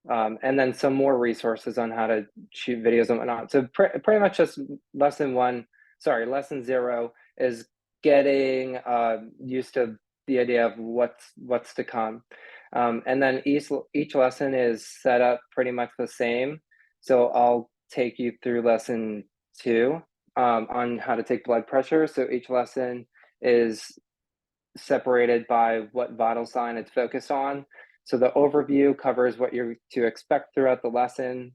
And then some more resources on how to shoot videos and whatnot. So pretty much just lesson 0 is getting used to the idea of what's to come. And then each lesson is set up pretty much the same. So I'll take you through lesson 2 on how to take blood pressure. So each lesson is separated by what vital sign it's focused on. So the overview covers what you're to expect throughout the lesson,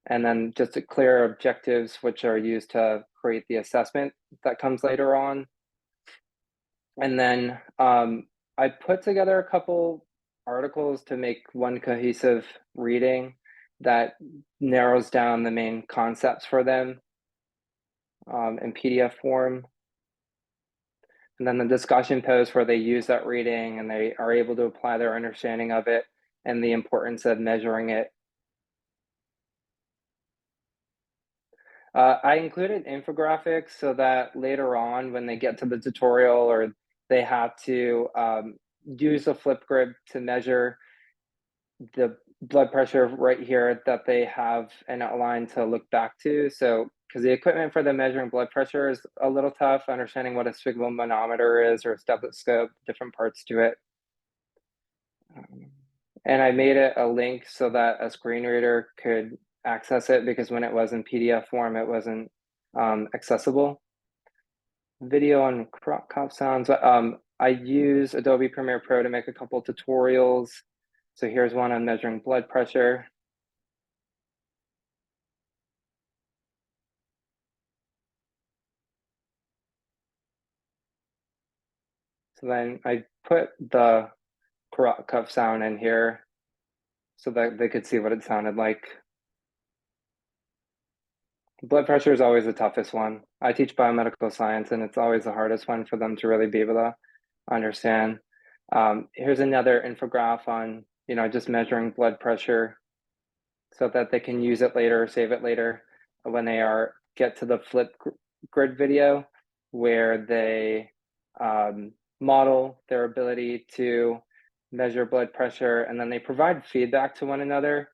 and then just clear objectives, which are used to create the assessment that comes later on. And then I put together a couple articles to make one cohesive reading that narrows down the main concepts for them. in PDF form. And then the discussion posts where they use that reading and they are able to apply their understanding of it and the importance of measuring it. I included infographics so that later on when they get to the tutorial or they have to use a flip grid to measure the blood pressure right here, that they have an outline to look back to. So because the equipment for the measuring blood pressure is a little tough, understanding what a sphygmomanometer is or a stethoscope, different parts to it. And I made it a link so that a screen reader could access it, because when it was in PDF form, it wasn't accessible. Video on Capstone. I use Adobe Premiere Pro to make a couple tutorials. So here's one on measuring blood pressure. So then I put the cuff sound in here so that they could see what it sounded like. Blood pressure is always the toughest one. I teach biomedical science, and it's always the hardest one for them to really be able to understand. Here's another infographic on, just measuring blood pressure so that they can use it later, save it later when they get to the flip grid video where they model their ability to measure blood pressure, and then they provide feedback to one another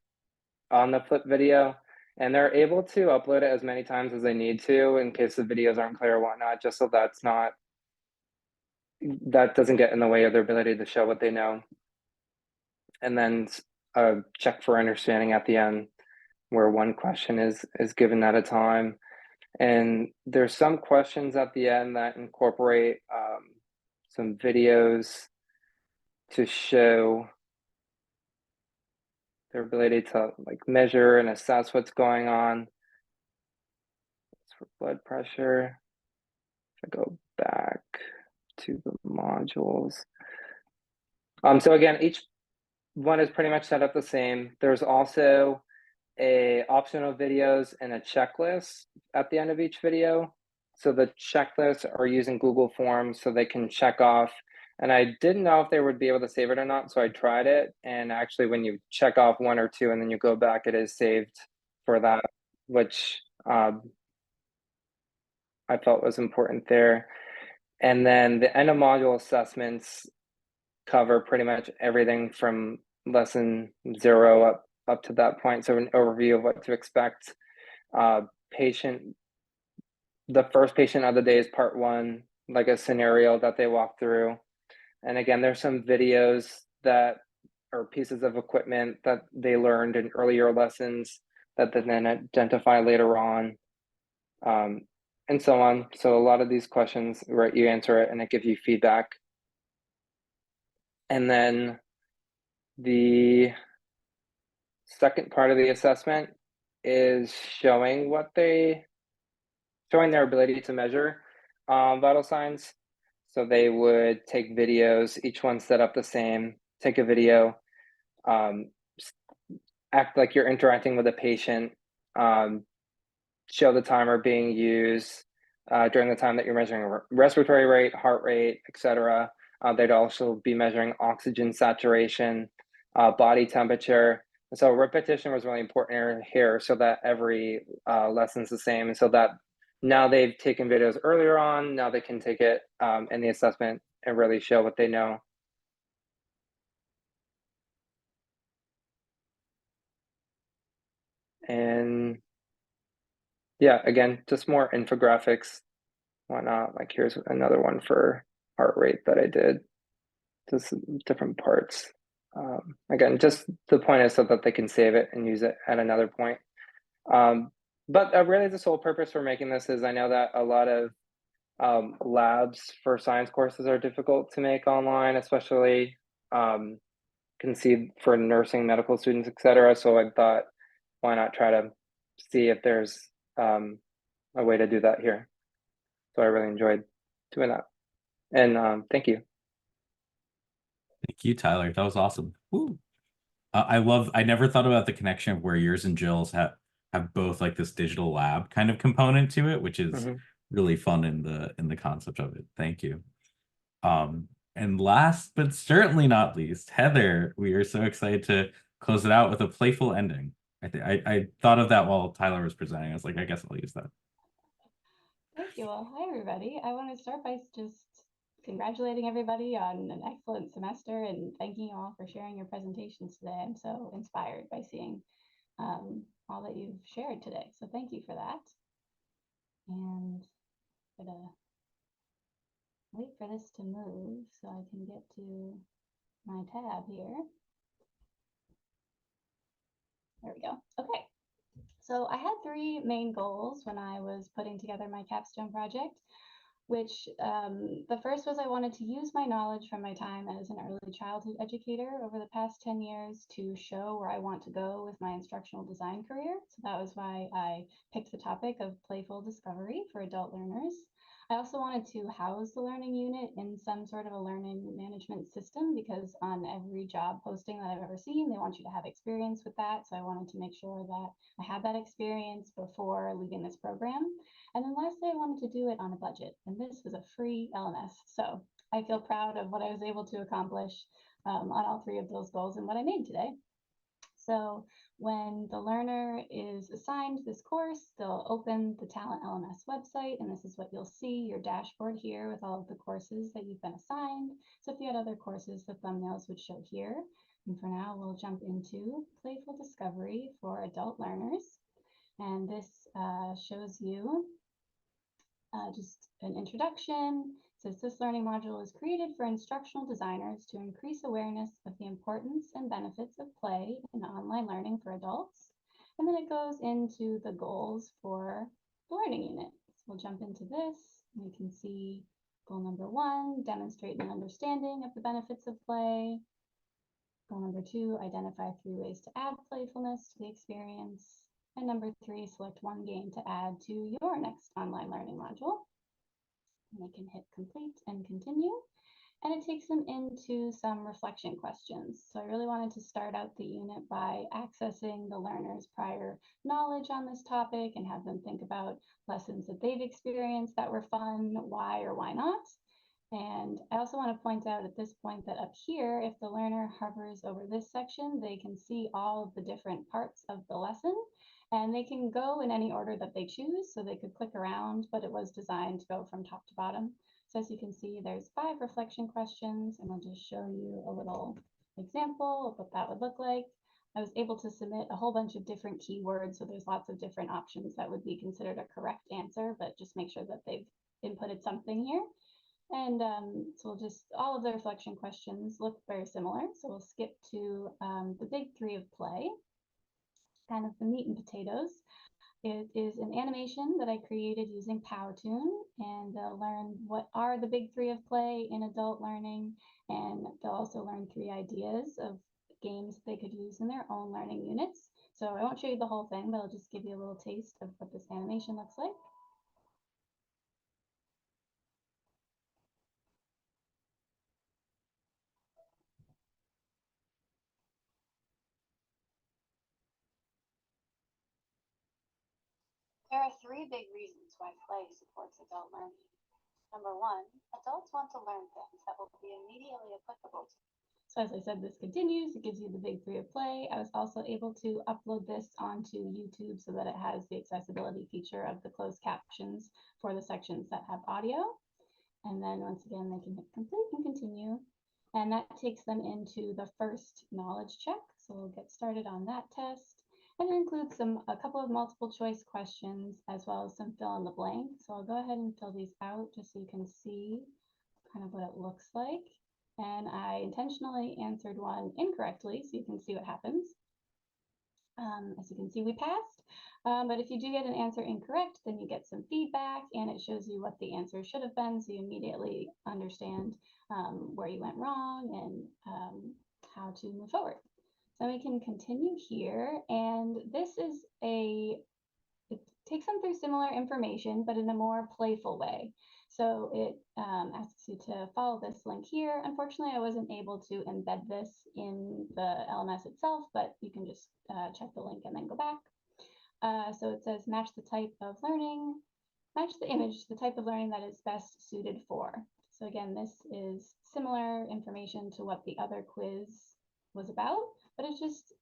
on the flip video. And they're able to upload it as many times as they need to in case the videos aren't clear or whatnot, just so that doesn't get in the way of their ability to show what they know. And then check for understanding at the end, where one question is given at a time. And there's some questions at the end that incorporate some videos to show their ability to measure and assess what's going on. That's for blood pressure. If I go back to the modules. So again, each one is pretty much set up the same. There's also optional videos and a checklist at the end of each video. So the checklists are using Google Forms so they can check off. And I didn't know if they would be able to save it or not, so I tried it. And actually, when you check off one or two and then you go back, it is saved for that, which I felt was important there. And then the end of module assessments cover pretty much everything from lesson 0 up to that point. So an overview of what to expect. The first patient of the day is part 1, like a scenario that they walk through. And again, there's some videos that are pieces of equipment that they learned in earlier lessons that they then identify later on, and so on. So a lot of these questions, right, you answer it and it gives you feedback. And then the second part of the assessment is showing their ability to measure vital signs. So they would take videos, each one set up the same, take a video, act like you're interacting with a patient, show the timer being used during the time that you're measuring respiratory rate, heart rate, etc. They'd also be measuring oxygen saturation, body temperature. So repetition was really important here so that every lesson's the same. And so that now they've taken videos earlier on, now they can take it in the assessment and really show what they know. And yeah, again, just more infographics, whatnot. Like here's another one for heart rate that I did, just different parts. Again, just the point is so that they can save it and use it at another point. But really the sole purpose for making this is I know that a lot of labs for science courses are difficult to make online, especially conceived for nursing, medical students, etc. So I thought, why not try to see if there's a way to do that here. So I really enjoyed doing that. And thank you. Thank you, Tyler. That was awesome. Woo. I never thought about the connection of where yours and Jill's have have both like this digital lab kind of component to it, which is Mhm. really fun in the concept of it. Thank you. And last but certainly not least, Heather, we are so excited to close it out with a playful ending. I thought of that while Tyler was presenting. I was like, I guess I'll use that. Thank you. Well, hi, everybody. I want to start by just congratulating everybody on an excellent semester and thanking you all for sharing your presentations today. I'm so inspired by seeing all that you've shared today. So thank you for that. And I'm gonna wait for this to move so I can get to my tab here. There we go. Okay. So I had three main goals when I was putting together my capstone project, which the first was I wanted to use my knowledge from my time as an early childhood educator over the past 10 years to show where I want to go with my instructional design career. So that was why I picked the topic of playful discovery for adult learners. I also wanted to house the learning unit in some sort of a learning management system because on every job posting that I've ever seen, they want you to have experience with that. So I wanted to make sure that I had that experience before leaving this program. And then lastly, I wanted to do it on a budget, and this was a free LMS. So I feel proud of what I was able to accomplish on all three of those goals and what I made today. So when the learner is assigned this course, they'll open the Talent LMS website, and this is what you'll see, your dashboard here with all of the courses that you've been assigned. So if you had other courses, the thumbnails would show here. And for now, we'll jump into Playful Discovery for adult learners. And this shows you just an introduction. It says this learning module is created for instructional designers to increase awareness of the importance and benefits of play in online learning for adults. And then it goes into the goals for the learning unit. So we'll jump into this. And you can see goal number 1, demonstrate an understanding of the benefits of play. Goal number 2, identify 3 ways to add playfulness to the experience. And number 3, select one game to add to your next online learning module. And they can hit complete and continue. And it takes them into some reflection questions. So I really wanted to start out the unit by accessing the learner's prior knowledge on this topic and have them think about lessons that they've experienced that were fun, why or why not. And I also want to point out at this point that up here, if the learner hovers over this section, they can see all of the different parts of the lesson. And they can go in any order that they choose, so they could click around, but it was designed to go from top to bottom. So as you can see, there's 5 reflection questions, and I'll just show you a little example of what that would look like. I was able to submit a whole bunch of different keywords, so there's lots of different options that would be considered a correct answer, but just make sure that they've inputted something here. And so we'll just, all of the reflection questions look very similar. So we'll skip to the big 3 of play. Kind of the meat and potatoes. It is an animation that I created using Powtoon, and they'll learn what are the big 3 of play in adult learning, and they'll also learn 3 ideas of games they could use in their own learning units. So I won't show you the whole thing, but I'll just give you a little taste of what this animation looks like. There are 3 big reasons why play supports adult learning. Number 1, adults want to learn things that will be immediately applicable to them. So as I said, this continues. It gives you the big 3 of play. I was also able to upload this onto YouTube so that it has the accessibility feature of the closed captions for the sections that have audio. And then once again, they can hit complete and continue. And that takes them into the first knowledge check. So we'll get started on that test. And it includes a couple of multiple choice questions as well as some fill in the blank. So I'll go ahead and fill these out just so you can see kind of what it looks like. And I intentionally answered one incorrectly so you can see what happens. As you can see, we passed. But if you do get an answer incorrect, then you get some feedback and it shows you what the answer should have been. So you immediately understand where you went wrong and how to move forward. So we can continue here, and this is it takes them through similar information, but in a more playful way. So it asks you to follow this link here. Unfortunately, I wasn't able to embed this in the LMS itself, but you can just check the link and then go back. So it says match the type of learning, match the image, the type of learning that is best suited for. So again, this is similar information to what the other quiz was about, but it's just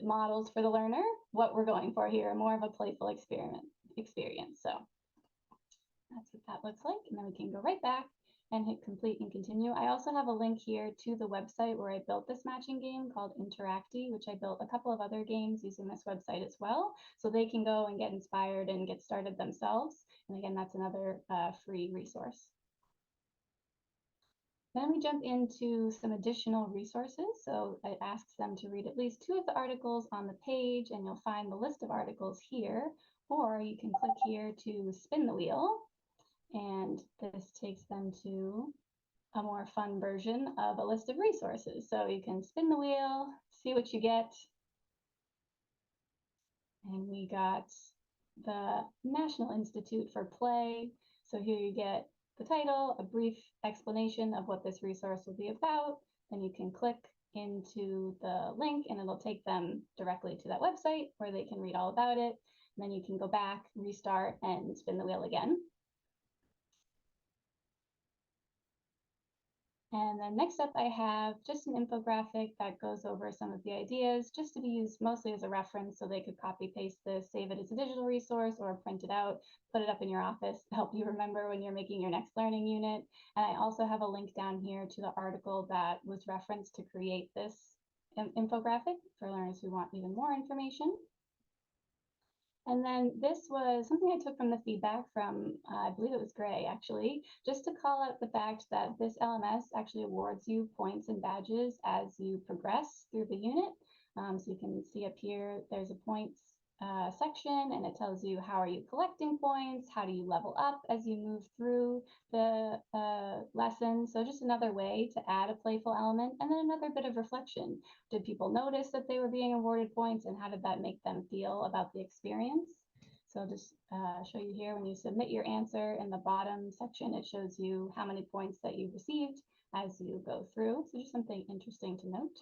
models for the learner what we're going for here, more of a playful experience. So that's what that looks like. And then we can go right back and hit complete and continue. I also have a link here to the website where I built this matching game called Interacti, which I built a couple of other games using this website as well. So they can go and get inspired and get started themselves. And again, that's another free resource. Then we jump into some additional resources. So it asks them to read at least 2 of the articles on the page, and you'll find the list of articles here, or you can click here to spin the wheel. And this takes them to a more fun version of a list of resources. So you can spin the wheel, see what you get. And we got the National Institute for Play. So here you get the title, a brief explanation of what this resource will be about. Then you can click into the link and it'll take them directly to that website where they can read all about it. And then you can go back, restart, and spin the wheel again. And then next up, I have just an infographic that goes over some of the ideas, just to be used mostly as a reference, so they could copy paste this, save it as a digital resource, or print it out, put it up in your office to help you remember when you're making your next learning unit. And I also have a link down here to the article that was referenced to create this infographic for learners who want even more information. And then this was something I took from the feedback from, I believe it was Gray actually, just to call out the fact that this LMS actually awards you points and badges as you progress through the unit. So you can see up here, there's a points section, and it tells you how are you collecting points, how do you level up as you move through the lesson. So just another way to add a playful element, and then another bit of reflection. Did people notice that they were being awarded points, and how did that make them feel about the experience? So I'll just show you here when you submit your answer in the bottom section, it shows you how many points that you received as you go through. So just something interesting to note.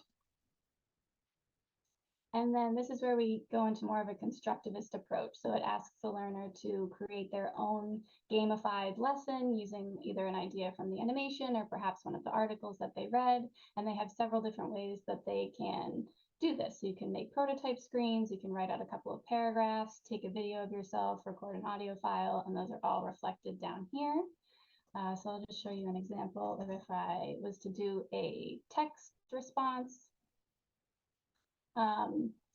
And then this is where we go into more of a constructivist approach. So it asks the learner to create their own gamified lesson using either an idea from the animation or perhaps one of the articles that they read. And they have several different ways that they can do this. So you can make prototype screens, you can write out a couple of paragraphs, take a video of yourself, record an audio file, and those are all reflected down here. So I'll just show you an example of if I was to do a text response.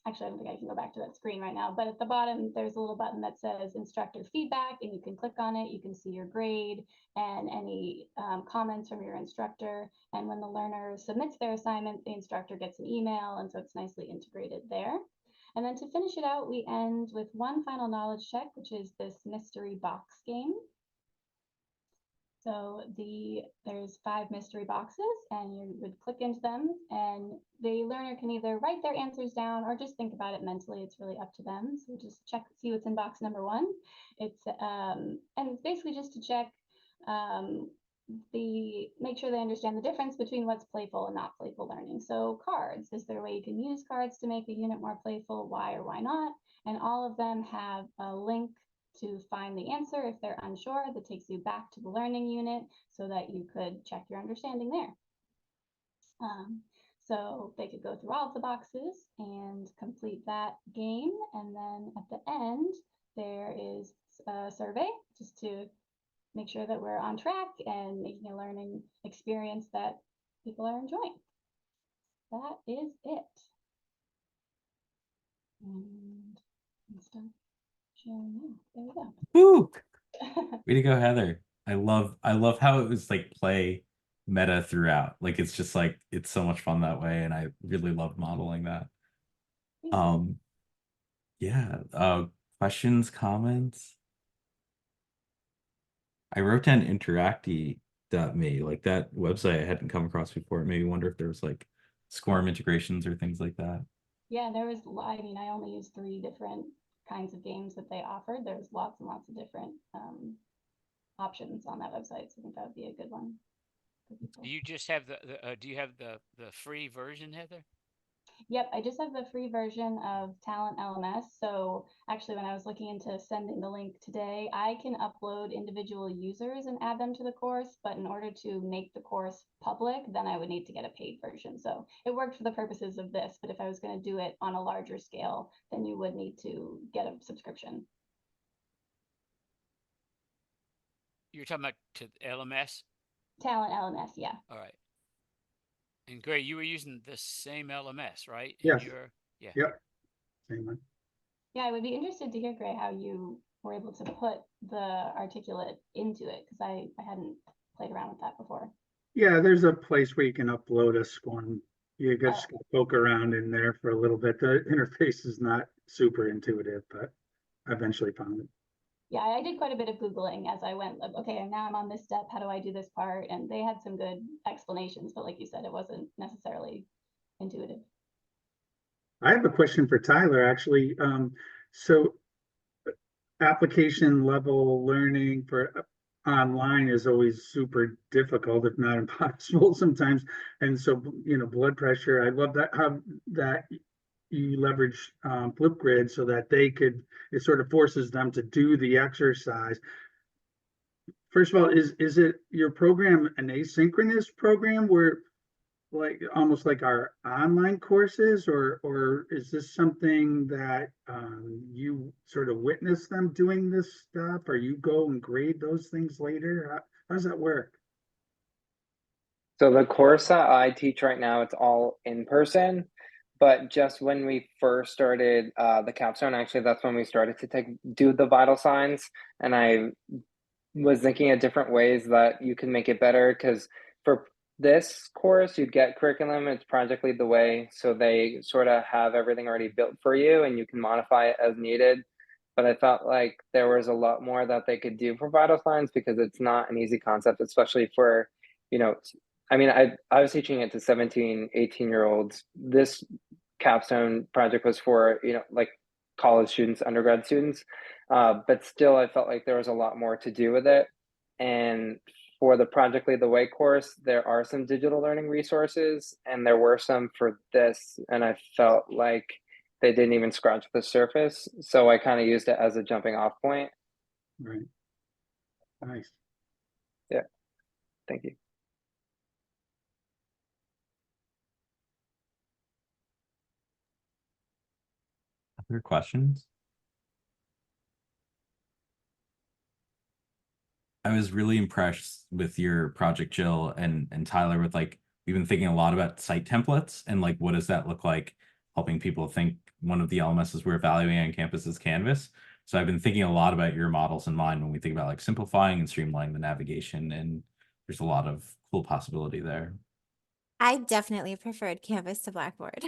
Actually, I don't think I can go back to that screen right now, but at the bottom, there's a little button that says instructor feedback, and you can click on it. You can see your grade and any comments from your instructor. And when the learner submits their assignment, the instructor gets an email, and so it's nicely integrated there. And then to finish it out, we end with one final knowledge check, which is this mystery box game. So there's 5 mystery boxes, and you would click into them, and the learner can either write their answers down or just think about it mentally. It's really up to them. So just see what's in box number 1. It's and it's basically just to check make sure they understand the difference between what's playful and not playful learning. So cards, is there a way you can use cards to make a unit more playful? Why or why not? And all of them have a link to find the answer if they're unsure. That takes you back to the learning unit so that you could check your understanding there. So they could go through all of the boxes and complete that game. And then at the end, there is a survey just to make sure that we're on track and making a learning experience that people are enjoying. That is it. And stop sharing now. There we go. Woo! Way to go, Heather. I love how it was like play meta throughout. Like it's just like it's so much fun that way, and I really love modeling that. Yeah. Questions, comments? I wrote down interacti.me, like that website I hadn't come across before. It made me wonder if there was like SCORM integrations or things like that. Yeah, there was, I mean, I only used 3 different kinds of games that they offered. There's lots and lots of different options on that website, so I think that would be a good one. Do you just have do you have the free version, Heather? Yep, I just have the free version of Talent LMS. So actually, when I was looking into sending the link today, I can upload individual users and add them to the course. But in order to make the course public, then I would need to get a paid version. So it worked for the purposes of this. But if I was going to do it on a larger scale, then you would need to get a subscription. You're talking about to LMS? Talent LMS, yeah. All right. And Gray, you were using the same LMS, right? Yes. Yeah. Yep. Same one. Yeah, I would be interested to hear, Gray, how you were able to put the articulate into it, because I hadn't played around with that before. Yeah, there's a place where you can upload a SCORM. You just gotta poke around in there for a little bit. The interface is not super intuitive, but I eventually found it. Yeah, I did quite a bit of Googling as I went, okay, now I'm on this step, how do I do this part? And they had some good explanations, but like you said, it wasn't necessarily intuitive. I have a question for Tyler, actually. So application level learning for online is always super difficult, if not impossible sometimes. And so, blood pressure, I love that, how that you leverage Flipgrid so that it sort of forces them to do the exercise. First of all, is it your program an asynchronous program where almost like our online courses, or is this something that you sort of witness them doing this stuff, or you go and grade those things later? How does that work? So the course that I teach right now, it's all in person, but just when we first started the Capstone, actually, that's when we started to do the vital signs, and I was thinking of different ways that you can make it better, because for this course, you'd get curriculum, it's Project Lead the Way, so they sort of have everything already built for you and you can modify it as needed. But I felt like there was a lot more that they could do for vital signs, because it's not an easy concept, especially for, I was teaching it to 17, 18-year-olds. This Capstone project was for, like college students, undergrad students. But still, I felt like there was a lot more to do with it. And for the Project Lead the Way course, there are some digital learning resources, and there were some for this. And I felt like they didn't even scratch the surface. So I kind of used it as a jumping off point. Right. Nice. Yeah. Thank you. Other questions? I was really impressed with your project, Jill and Tyler, with we've been thinking a lot about site templates and what does that look like, helping people think one of the LMSs we're evaluating on campus is Canvas. So I've been thinking a lot about your models in mind when we think about simplifying and streamlining the navigation, and there's a lot of cool possibility there. I definitely preferred Canvas to Blackboard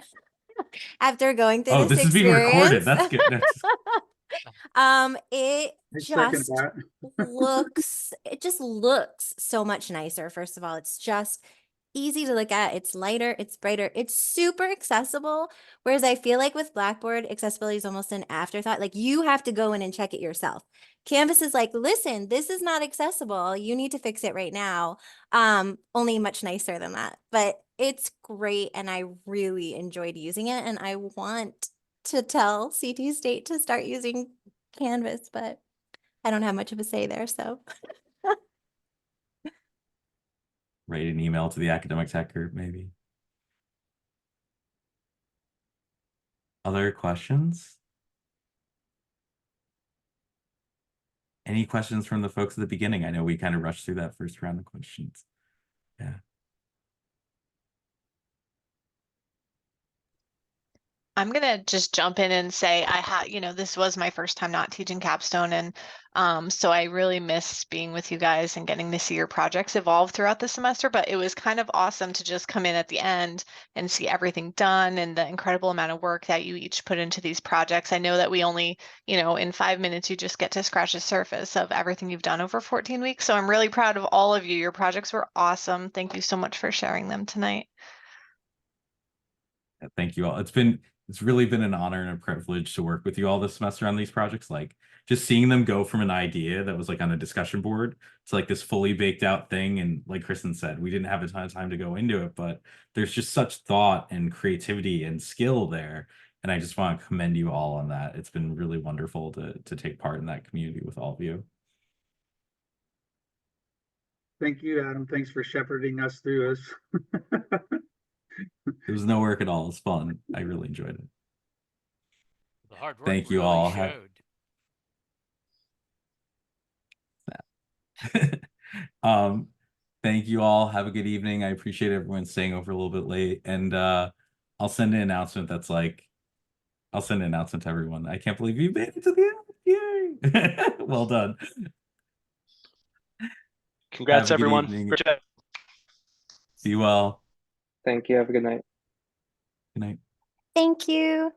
after going through this is being recorded. That's good. It just looks so much nicer. First of all, it's just easy to look at. It's lighter, it's brighter, it's super accessible. Whereas I feel like with Blackboard, accessibility is almost an afterthought. You have to go in and check it yourself. Canvas is listen, this is not accessible. You need to fix it right now. Only much nicer than that. But it's great, and I really enjoyed using it, and I want to tell CT State to start using Canvas, but I don't have much of a say there, so. Write an email to the academic tech group, maybe. Other questions? Any questions from the folks at the beginning? I know we kind of rushed through that first round of questions. Yeah. I'm going to just jump in and say this was my first time not teaching Capstone. And so I really miss being with you guys and getting to see your projects evolve throughout the semester. But it was kind of awesome to just come in at the end and see everything done and the incredible amount of work that you each put into these projects. I know that we only, in 5 minutes, you just get to scratch the surface of everything you've done over 14 weeks. So I'm really proud of all of you. Your projects were awesome. Thank you so much for sharing them tonight. Thank you all. It's been it's really been an honor and a privilege to work with you all this semester on these projects. Like just seeing them go from an idea that was like on a discussion board to like this fully baked out thing. And like Kristin said, we didn't have a ton of time to go into it, but there's just such thought and creativity and skill there. And I just want to commend you all on that. It's been really wonderful to take part in that community with all of you. Thank you, Adam. Thanks for shepherding us through this. It was no work at all. It was fun. I really enjoyed it. The hard work Thank you really all. showed. Thank you all. Have a good evening. I appreciate everyone staying over a little bit late. And I'll send an announcement that's like, I'll send an announcement to everyone. I can't believe you made it to the end. Yay! Well done. Congrats, Have a good everyone. evening. Great job. Be well. Thank you. Have a good night. Good night. Thank you.